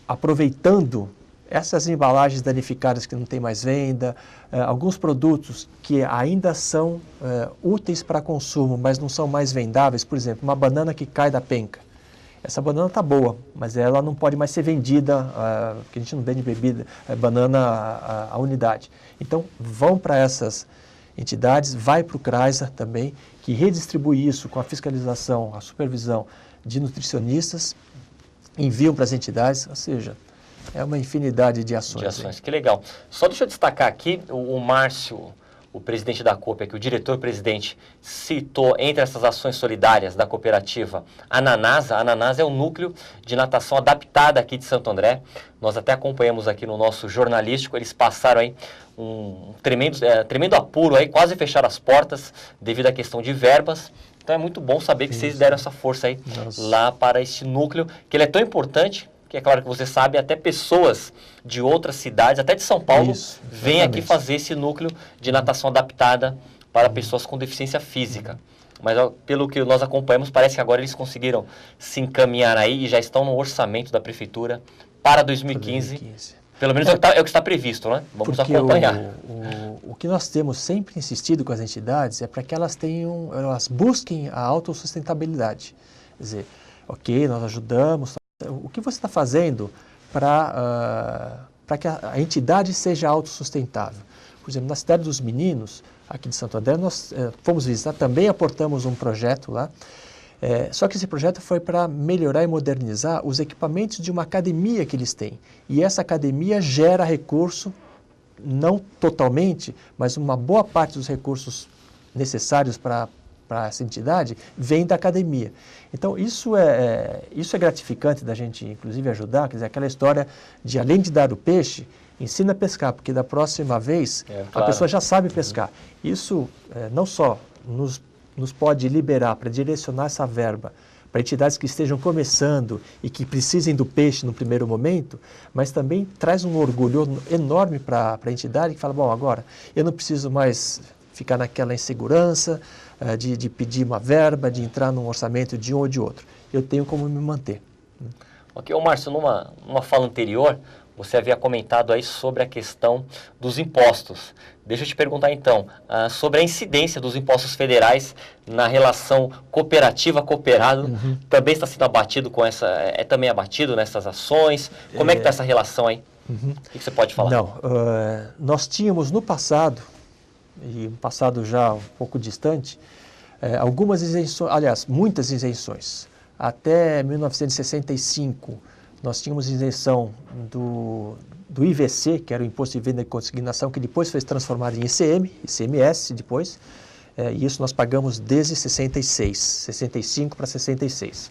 [SPEAKER 3] aproveitando essas embalagens danificadas que não tem mais venda, alguns produtos que ainda são úteis para consumo, mas não são mais vendáveis. Por exemplo, uma banana que cai da penca. Essa banana está boa, mas ela não pode mais ser vendida, porque a gente não vende bebida, banana à unidade. Então, vão para essas entidades, vai para o CRAISA também, que redistribui isso com a fiscalização, a supervisão de nutricionistas, enviam para as entidades, ou seja, é uma infinidade de ações.
[SPEAKER 1] Que legal. Só deixa eu destacar aqui, o Márcio, o presidente da COP, aqui, o diretor-presidente, citou entre essas ações solidárias da cooperativa a Ananasa. A Ananasa é um núcleo de natação adaptada aqui de Santo André. Nós até acompanhamos aqui no nosso jornalístico, eles passaram aí um tremendo apuro, aí, quase fecharam as portas devido à questão de verbas. Então é muito bom saber que vocês deram essa força aí lá para esse núcleo, que ele é tão importante, que é claro que você sabe, até pessoas de outras cidades, até de São Paulo, vêm aqui fazer esse núcleo de natação adaptada para pessoas com deficiência física. Mas pelo que nós acompanhamos, parece que agora eles conseguiram se encaminhar aí e já estão no orçamento da Prefeitura para 2015. Pelo menos é o que está previsto, né? Vamos acompanhar.
[SPEAKER 3] O que nós temos sempre insistido com as entidades é para que elas busquem a autossustentabilidade. Quer dizer, ok, nós ajudamos. O que você está fazendo para que a entidade seja autossustentável? Por exemplo, na Cidade dos Meninos, aqui de Santo André, nós fomos visitar, também aportamos um projeto lá, só que esse projeto foi para melhorar e modernizar os equipamentos de uma academia que eles têm. E essa academia gera recurso, não totalmente, mas uma boa parte dos recursos necessários para essa entidade vem da academia. Então, isso é gratificante da gente, inclusive, ajudar. Quer dizer, aquela história de, além de dar o peixe, ensina a pescar, porque da próxima vez a pessoa já sabe pescar. Isso não só nos pode liberar para direcionar essa verba para entidades que estejam começando e que precisem do peixe no primeiro momento, mas também traz um orgulho enorme para a entidade que fala, bom, agora eu não preciso mais ficar naquela insegurança de pedir uma verba, de entrar num orçamento de um ou de outro. Eu tenho como me manter.
[SPEAKER 1] Ok, Márcio, numa fala anterior, você havia comentado aí sobre a questão dos impostos. Deixa eu te perguntar então, sobre a incidência dos impostos federais na relação cooperativa-cooperado, também está sendo abatido com essa, também abatido nessas ações? Como é que está essa relação aí? O que você pode falar?
[SPEAKER 3] Não, nós tínhamos no passado, e um passado já um pouco distante, algumas isenções, aliás, muitas isenções. Até 1965, nós tínhamos isenção do IVC, que era o Imposto de Venda e Consignação, que depois foi transformado em ICMS depois, e isso nós pagamos desde 65 para 66.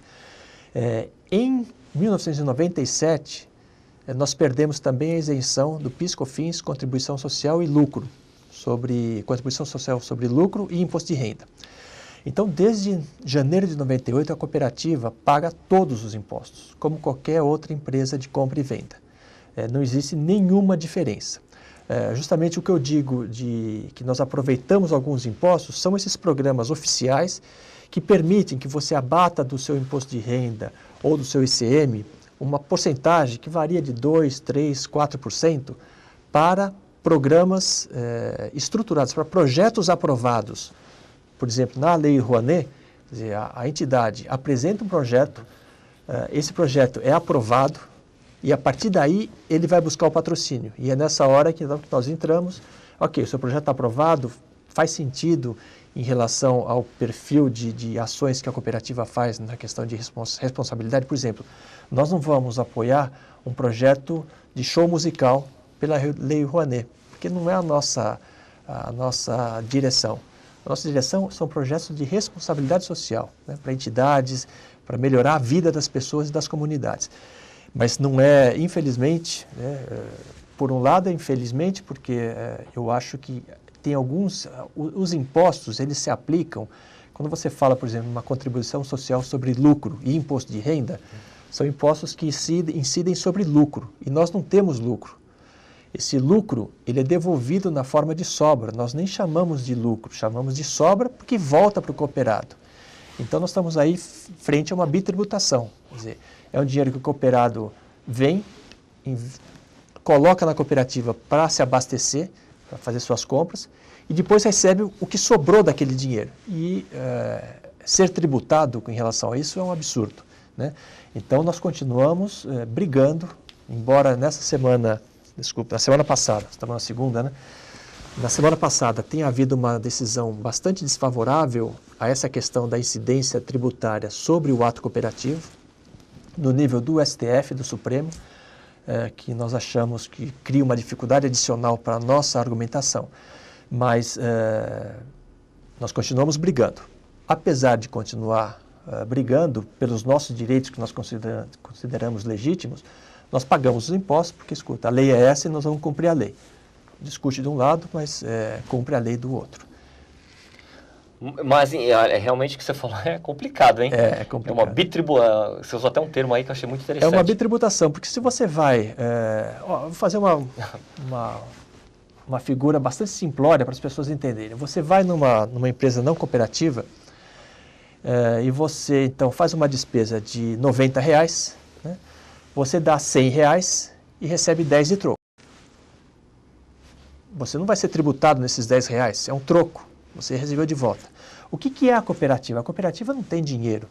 [SPEAKER 3] Em 1997, nós perdemos também a isenção do PIS/COFINS, Contribuição Social e Lucro, Contribuição Social sobre Lucro e Imposto de Renda. Então, desde janeiro de 98, a cooperativa paga todos os impostos, como qualquer outra empresa de compra e venda. não existe nenhuma diferença. Justamente o que eu digo que nós aproveitamos alguns impostos são esses programas oficiais que permitem que você abata do seu imposto de renda ou do seu ICM uma porcentagem que varia de 2%, 3%, 4% para programas estruturados, para projetos aprovados. Por exemplo, na Lei Rouanet, quer dizer, a entidade apresenta um projeto, esse projeto é aprovado e a partir daí ele vai buscar o patrocínio. E é nessa hora que nós entramos, ok, o seu projeto está aprovado, faz sentido em relação ao perfil de ações que a cooperativa faz na questão de responsabilidade. Por exemplo, nós não vamos apoiar um projeto de show musical pela Lei Rouanet, porque não é a nossa direção. A nossa direção são projetos de responsabilidade social, né, para entidades, para melhorar a vida das pessoas e das comunidades. Mas não é, infelizmente, né, por um lado é infelizmente, porque eu acho que tem os impostos, eles se aplicam, quando você fala, por exemplo, uma contribuição social sobre lucro e imposto de renda, são impostos que incidem sobre lucro, e nós não temos lucro. Esse lucro, ele é devolvido na forma de sobra, nós nem chamamos de lucro, chamamos de sobra porque volta para o cooperado. Então nós estamos aí frente a uma bitributação, quer dizer, é um dinheiro que o cooperado vem, coloca na cooperativa para se abastecer, para fazer suas compras, e depois recebe o que sobrou daquele dinheiro. E ser tributado em relação a isso é um absurdo, né? Então nós continuamos brigando, embora na semana passada, estamos na segunda, né? Na semana passada tenha havido uma decisão bastante desfavorável a essa questão da incidência tributária sobre o ato cooperativo, no nível do STF, do Supremo, que nós achamos que cria uma dificuldade adicional para a nossa argumentação. Mas nós continuamos brigando. Apesar de continuar brigando pelos nossos direitos que nós consideramos legítimos, nós pagamos os impostos porque, escuta, a lei é essa e nós vamos cumprir a lei. Discute de um lado, mas cumpre a lei do outro.
[SPEAKER 1] Mas realmente o que você falou é complicado, hein?
[SPEAKER 3] É complicado.
[SPEAKER 1] É uma bitributação. Você usou até um termo aí que eu achei muito interessante.
[SPEAKER 3] É uma bitributação, porque se você vai... vou fazer uma figura bastante simplória para as pessoas entenderem. Você vai numa empresa não cooperativa e você, então, faz uma despesa de R$90, né? Você dá R$100 e recebe 10 de troco. Você não vai ser tributado nesses R$10, é um troco. Você recebeu de volta. O que é a cooperativa? A cooperativa não tem dinheiro.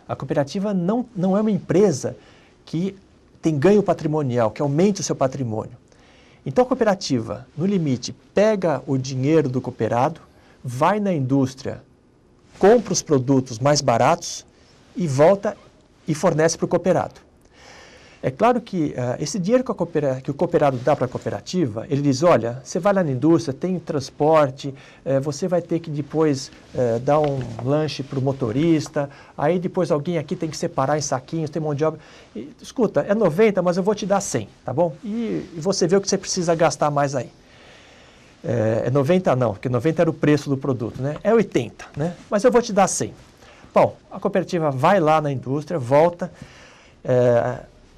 [SPEAKER 3] A cooperativa não é uma empresa que tem ganho patrimonial, que aumente o seu patrimônio. Então a cooperativa, no limite, pega o dinheiro do cooperado, vai na indústria, compra os produtos mais baratos e volta e fornece para o cooperado. É claro que esse dinheiro que o cooperado dá para a cooperativa, ele diz, olha, você vai lá na indústria, tem transporte, você vai ter que depois dar um lanche para o motorista, aí depois alguém aqui tem que separar em saquinhos, tem mão de obra. Escuta, é 90, mas eu vou te dar 100, tá bom? E você vê o que você precisa gastar mais aí. É 90 não, porque 90 era o preço do produto, né? É 80, né? Mas eu vou te dar 100. Bom, a cooperativa vai lá na indústria, volta...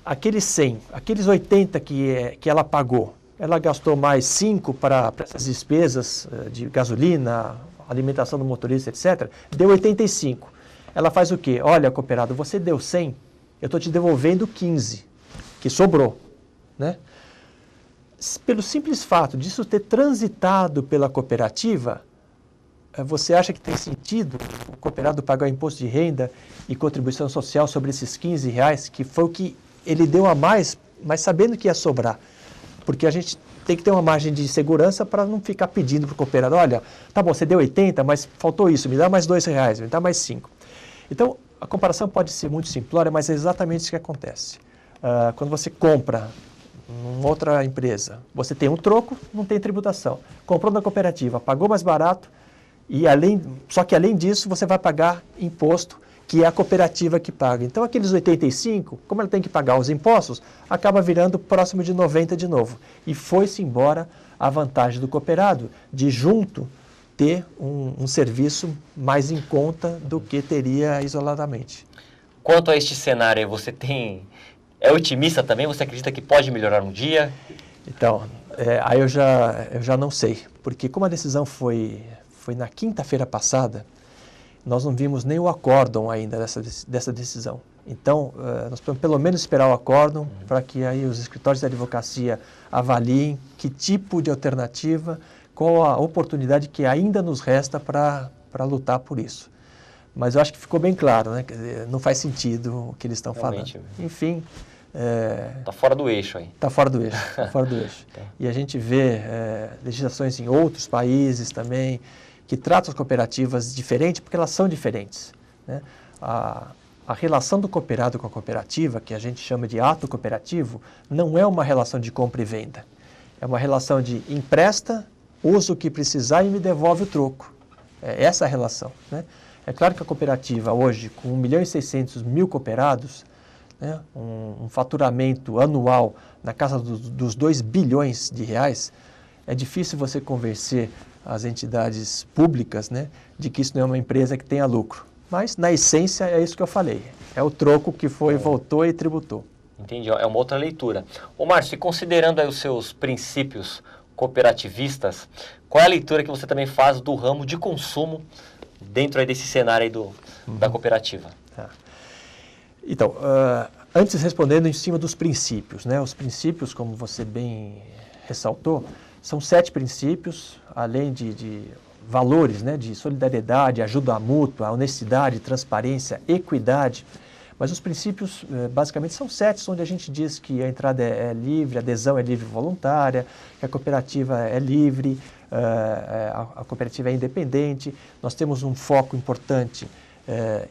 [SPEAKER 3] Aqueles 100, aqueles 80 que ela pagou, ela gastou mais 5 para essas despesas de gasolina, alimentação do motorista, etc., deu 85. Ela faz o quê? Olha, cooperado, você deu 100, eu estou te devolvendo 15, que sobrou, né? Pelo simples fato disso ter transitado pela cooperativa, você acha que tem sentido o cooperado pagar o imposto de renda e contribuição social sobre esses R$15, que foi o que ele deu a mais, mas sabendo que ia sobrar? Porque a gente tem que ter uma margem de segurança para não ficar pedindo para o cooperado, olha, tá bom, você deu 80, mas faltou isso, me dá mais R$2, me dá mais 5. Então, a comparação pode ser muito simplória, mas é exatamente isso que acontece. Quando você compra em outra empresa, você tem um troco, não tem tributação. Comprou na cooperativa, pagou mais barato, só que além disso você vai pagar imposto, que é a cooperativa que paga. Então, aqueles 85, como ela tem que pagar os impostos, acaba virando próximo de 90 de novo. E foi-se embora a vantagem do cooperado de junto ter um serviço mais em conta do que teria isoladamente.
[SPEAKER 1] Quanto a este cenário, você tem é otimista também? Você acredita que pode melhorar um dia?
[SPEAKER 3] Então, aí eu já não sei, porque como a decisão foi na quinta-feira passada, nós não vimos nem o acórdão ainda dessa decisão. Então, nós podemos pelo menos esperar o acórdão para que aí os escritórios de advocacia avaliem que tipo de alternativa, qual a oportunidade que ainda nos resta para lutar por isso. Mas eu acho que ficou bem claro, né? Quer dizer, não faz sentido o que eles estão falando. Enfim...
[SPEAKER 1] Está fora do eixo aí.
[SPEAKER 3] Está fora do eixo, fora do eixo. E a gente vê legislações em outros países também que tratam as cooperativas diferente, porque elas são diferentes, né? A relação do cooperado com a cooperativa, que a gente chama de ato cooperativo, não é uma relação de compra e venda. É uma relação de empresta, usa o que precisar e me devolve o troco. É essa a relação, né? É claro que a cooperativa hoje, com 1.600.000 cooperados, né, um faturamento anual na casa dos 2 bilhões de reais, é difícil você convencer as entidades públicas, né, de que isso não é uma empresa que tenha lucro. Mas, na essência, é isso que eu falei. É o troco que voltou e tributou.
[SPEAKER 1] Entendi, é uma outra leitura. Ô Márcio, e considerando aí os seus princípios cooperativistas, qual é a leitura que você também faz do ramo de consumo dentro aí desse cenário aí da cooperativa?
[SPEAKER 3] Tá. Então, antes respondendo em cima dos princípios, né? Os princípios, como você bem ressaltou, são 7 princípios, além de valores, né? De solidariedade, ajuda mútua, honestidade, transparência, equidade. Mas os princípios, basicamente, são 7, onde a gente diz que a entrada é livre, a adesão é livre e voluntária, que a cooperativa é livre, a cooperativa é independente. Nós temos um foco importante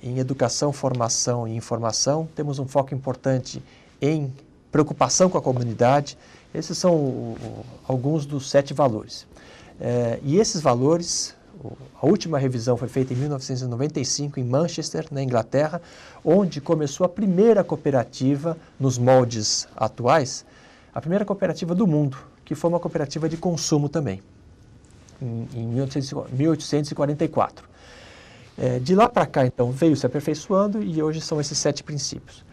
[SPEAKER 3] em educação, formação e informação. Temos um foco importante em preocupação com a comunidade. Esses são alguns dos 7 valores. E esses valores, a última revisão foi feita em 1995 em Manchester, na Inglaterra, onde começou a primeira cooperativa nos moldes atuais, a primeira cooperativa do mundo, que foi uma cooperativa de consumo também, em 1844. De lá para cá, então, veio se aperfeiçoando e hoje são esses 7 princípios,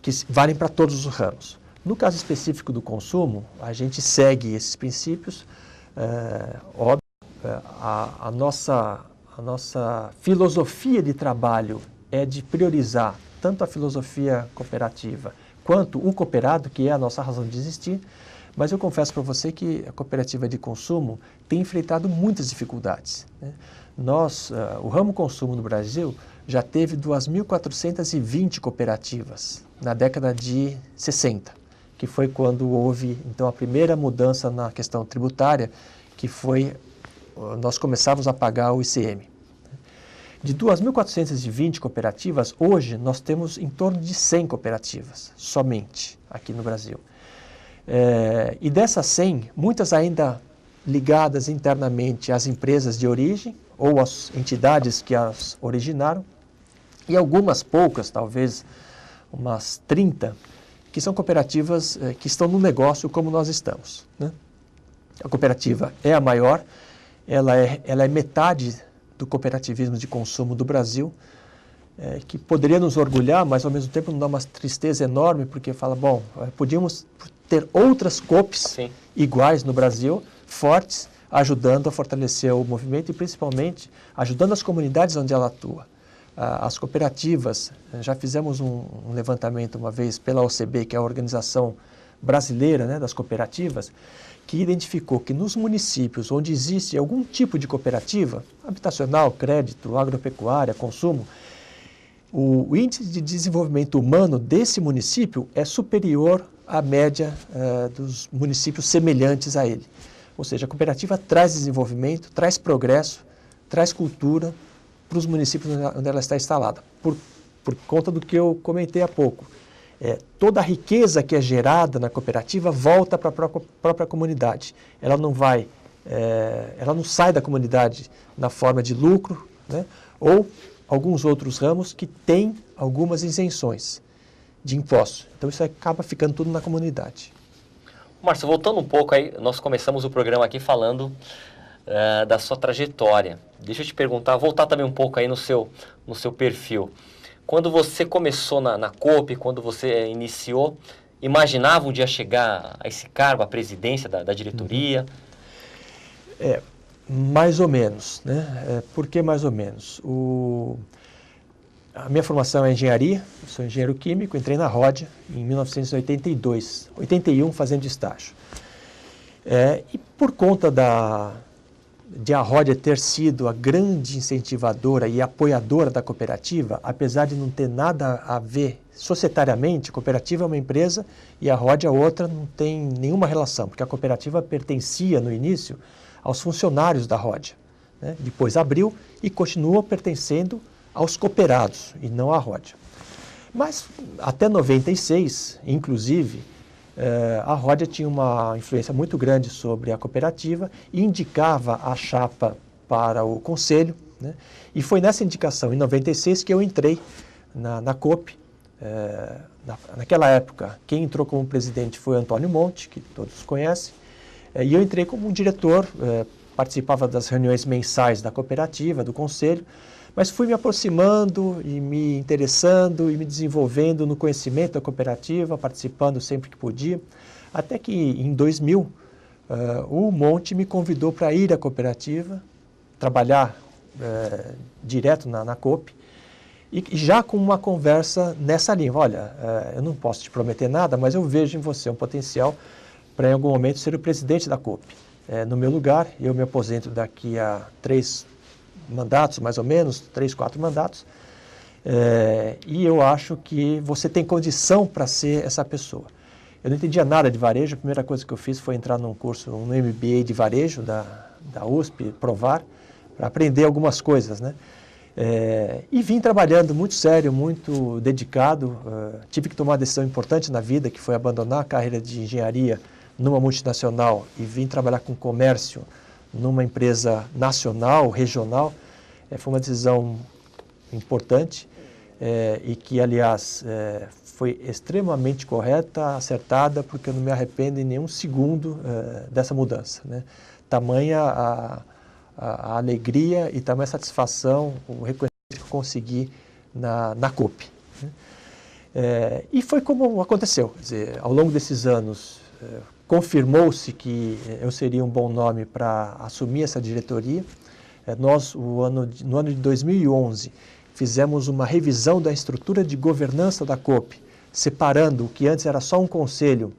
[SPEAKER 3] que valem para todos os ramos. No caso específico do consumo, a gente segue esses princípios, óbvio. A nossa filosofia de trabalho é de priorizar tanto a filosofia cooperativa quanto o cooperado, que é a nossa razão de existir, mas eu confesso para você que a cooperativa de consumo tem enfrentado muitas dificuldades, né? O ramo consumo no Brasil já teve 2.420 cooperativas na década de 60, que foi quando houve então a primeira mudança na questão tributária, que foi nós começávamos a pagar o ICM. De 2.420 cooperativas, hoje nós temos em torno de 100 cooperativas, somente aqui no Brasil. E dessas 100, muitas ainda ligadas internamente às empresas de origem ou às entidades que as originaram, e algumas poucas, talvez umas 30, que são cooperativas que estão no negócio como nós estamos, né? A cooperativa é a maior, ela é metade do cooperativismo de consumo do Brasil, que poderia nos orgulhar, mas ao mesmo tempo nos dá uma tristeza enorme, porque fala, bom, podíamos ter outras COPs iguais no Brasil, fortes, ajudando a fortalecer o movimento e principalmente ajudando as comunidades onde ela atua. As cooperativas, já fizemos um levantamento uma vez pela OCB, que é a Organização Brasileira, né, das Cooperativas, que identificou que nos municípios onde existe algum tipo de cooperativa, habitacional, crédito, agropecuária, consumo, o índice de desenvolvimento humano desse município é superior à média dos municípios semelhantes a ele. Ou seja, a cooperativa traz desenvolvimento, traz progresso, traz cultura para os municípios onde ela está instalada, por conta do que eu comentei há pouco. Toda a riqueza que é gerada na cooperativa volta para a própria comunidade. Ela não sai da comunidade na forma de lucro, né? Ou alguns outros ramos que têm algumas isenções de impostos. Então isso acaba ficando tudo na comunidade.
[SPEAKER 1] Márcio, voltando um pouco aí, nós começamos o programa aqui falando da sua trajetória. Deixa eu te perguntar, voltar também um pouco aí no seu perfil. Quando você começou na Coop, quando você iniciou, imaginava um dia chegar a esse cargo, a presidência da diretoria?
[SPEAKER 3] Mais ou menos, né? Por que mais ou menos? A minha formação é engenharia, eu sou engenheiro químico, entrei na Ródia em 1982, 81 fazendo estágio. E por conta de a Ródia ter sido a grande incentivadora e apoiadora da cooperativa, apesar de não ter nada a ver societariamente, a cooperativa é uma empresa e a Ródia outra, não tem nenhuma relação, porque a cooperativa pertencia no início aos funcionários da Ródia, né? Depois abriu e continua pertencendo aos cooperados e não à Ródia. Mas até 96, inclusive, a Ródia tinha uma influência muito grande sobre a cooperativa e indicava a chapa para o conselho, né? E foi nessa indicação, em 96, que eu entrei na Coop. Naquela época, quem entrou como presidente foi Antônio Monte, que todos conhecem, e eu entrei como um diretor, participava das reuniões mensais da cooperativa, do conselho, mas fui me aproximando e me interessando e me desenvolvendo no conhecimento da cooperativa, participando sempre que podia, até que em 2000 o Monte me convidou para ir à cooperativa, trabalhar direto na Coop, e já com uma conversa nessa linha. Olha, eu não posso te prometer nada, mas eu vejo em você um potencial para em algum momento ser o presidente da Coop. No meu lugar, eu me aposento daqui a 3 mandatos, mais ou menos, 3, 4 mandatos, e eu acho que você tem condição para ser essa pessoa. Eu não entendia nada de varejo, a primeira coisa que eu fiz foi entrar num curso, um MBA de varejo da USP, Provar, para aprender algumas coisas, né? E vim trabalhando muito sério, muito dedicado, tive que tomar uma decisão importante na vida, que foi abandonar a carreira de engenharia numa multinacional e vim trabalhar com comércio numa empresa nacional, regional. Foi uma decisão importante e que, aliás, foi extremamente correta, acertada, porque eu não me arrependo em nenhum segundo dessa mudança, né? Tamanha a alegria e tamanha a satisfação, o reconhecimento que eu consegui na Coop, né? E foi como aconteceu. Quer dizer, ao longo desses anos, confirmou-se que eu seria um bom nome para assumir essa diretoria. Nós, no ano de 2011, fizemos uma revisão da estrutura de governança da Coop, separando o que antes era só um conselho,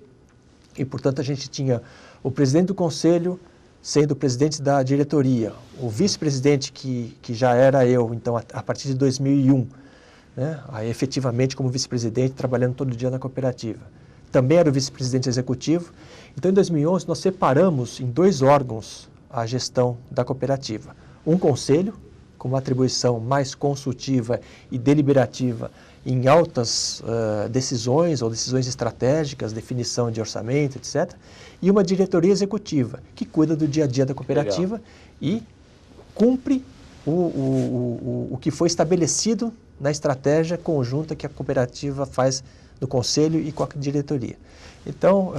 [SPEAKER 3] e, portanto, a gente tinha o presidente do conselho sendo o presidente da diretoria, o vice-presidente, que já era eu, então, a partir de 2001, né, aí, efetivamente como vice-presidente, trabalhando todo dia na cooperativa. Também era o vice-presidente executivo. Então, em 2011, nós separamos em 2 órgãos a gestão da cooperativa. Um conselho, com uma atribuição mais consultiva e deliberativa em altas decisões ou decisões estratégicas, definição de orçamento, etc. E uma diretoria executiva, que cuida do dia a dia da cooperativa. Legal. E cumpre o que foi estabelecido na estratégia conjunta que a cooperativa faz no conselho e com a diretoria. Então,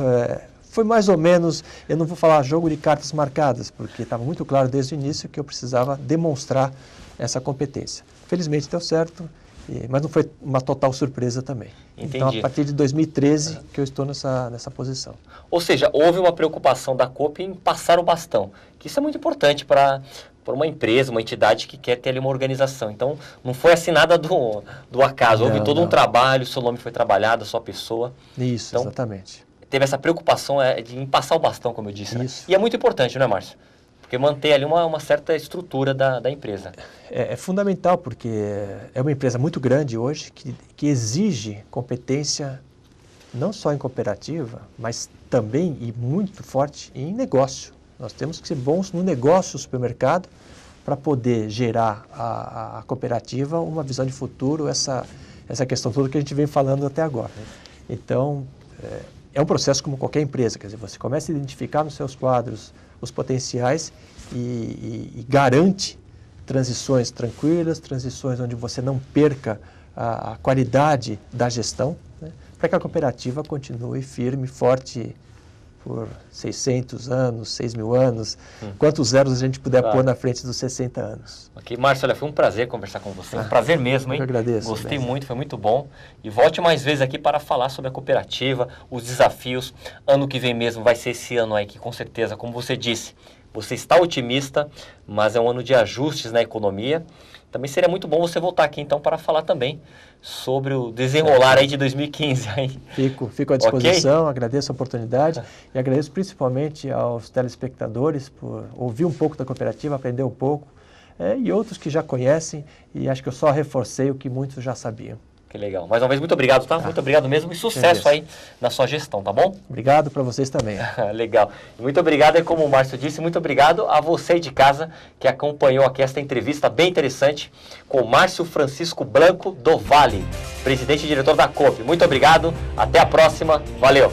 [SPEAKER 3] foi mais ou menos, eu não vou falar jogo de cartas marcadas, porque estava muito claro desde o início que eu precisava demonstrar essa competência. Felizmente deu certo, mas não foi uma total surpresa também. Entendi. Então, a partir de 2013 que eu estou nessa posição.
[SPEAKER 1] Ou seja, houve uma preocupação da Coop em passar o bastão, que isso é muito importante para uma empresa, uma entidade que quer ter ali uma organização. Então, não foi assim nada do acaso, houve todo um trabalho, seu nome foi trabalhado, a sua pessoa.
[SPEAKER 3] Isso, então, exatamente. Teve
[SPEAKER 1] essa preocupação de passar o bastão, como eu disse, né? E é muito importante, não é, Márcio? Porque manter ali uma certa estrutura da empresa.
[SPEAKER 3] É fundamental, porque é uma empresa muito grande hoje, que exige competência não só em cooperativa, mas também e muito forte em negócio. Nós temos que ser bons no negócio do supermercado para poder gerar a cooperativa uma visão de futuro, essa questão toda que a gente vem falando até agora, né? Então, é um processo como qualquer empresa, quer dizer, você começa a identificar nos seus quadros os potenciais e garante transições tranquilas, transições onde você não perca a qualidade da gestão, né, para que a cooperativa continue firme, forte por 600 anos, 6.000 anos, quantos zeros a gente puder pôr na frente dos 60 anos.
[SPEAKER 1] Ok, Márcio, olha, foi um prazer conversar com você, um prazer mesmo, hein?
[SPEAKER 3] Eu agradeço.
[SPEAKER 1] Gostei muito, foi muito bom. E volte mais vezes aqui para falar sobre a cooperativa, os desafios. Ano que vem mesmo vai ser esse ano aí que, com certeza, como você disse, você está otimista, mas é um ano de ajustes na economia. Também seria muito bom você voltar aqui, então, para falar também sobre o desenrolar aí de 2015. Aí.
[SPEAKER 3] Fico à disposição, agradeço a oportunidade e agradeço principalmente aos telespectadores por ouvir um pouco da cooperativa, aprender um pouco, e outros que já conhecem, e acho que eu só reforcei o que muitos já sabiam.
[SPEAKER 1] Que legal. Mais uma vez, muito obrigado, tá? Muito obrigado mesmo e sucesso aí na sua gestão, tá bom?
[SPEAKER 3] Obrigado para vocês também.
[SPEAKER 1] Legal. Muito obrigado, como o Márcio disse, muito obrigado a você de casa que acompanhou aqui esta entrevista bem interessante com o Márcio Francisco Blanco do Vale, presidente e diretor da Coop. Muito obrigado, até a próxima, valeu!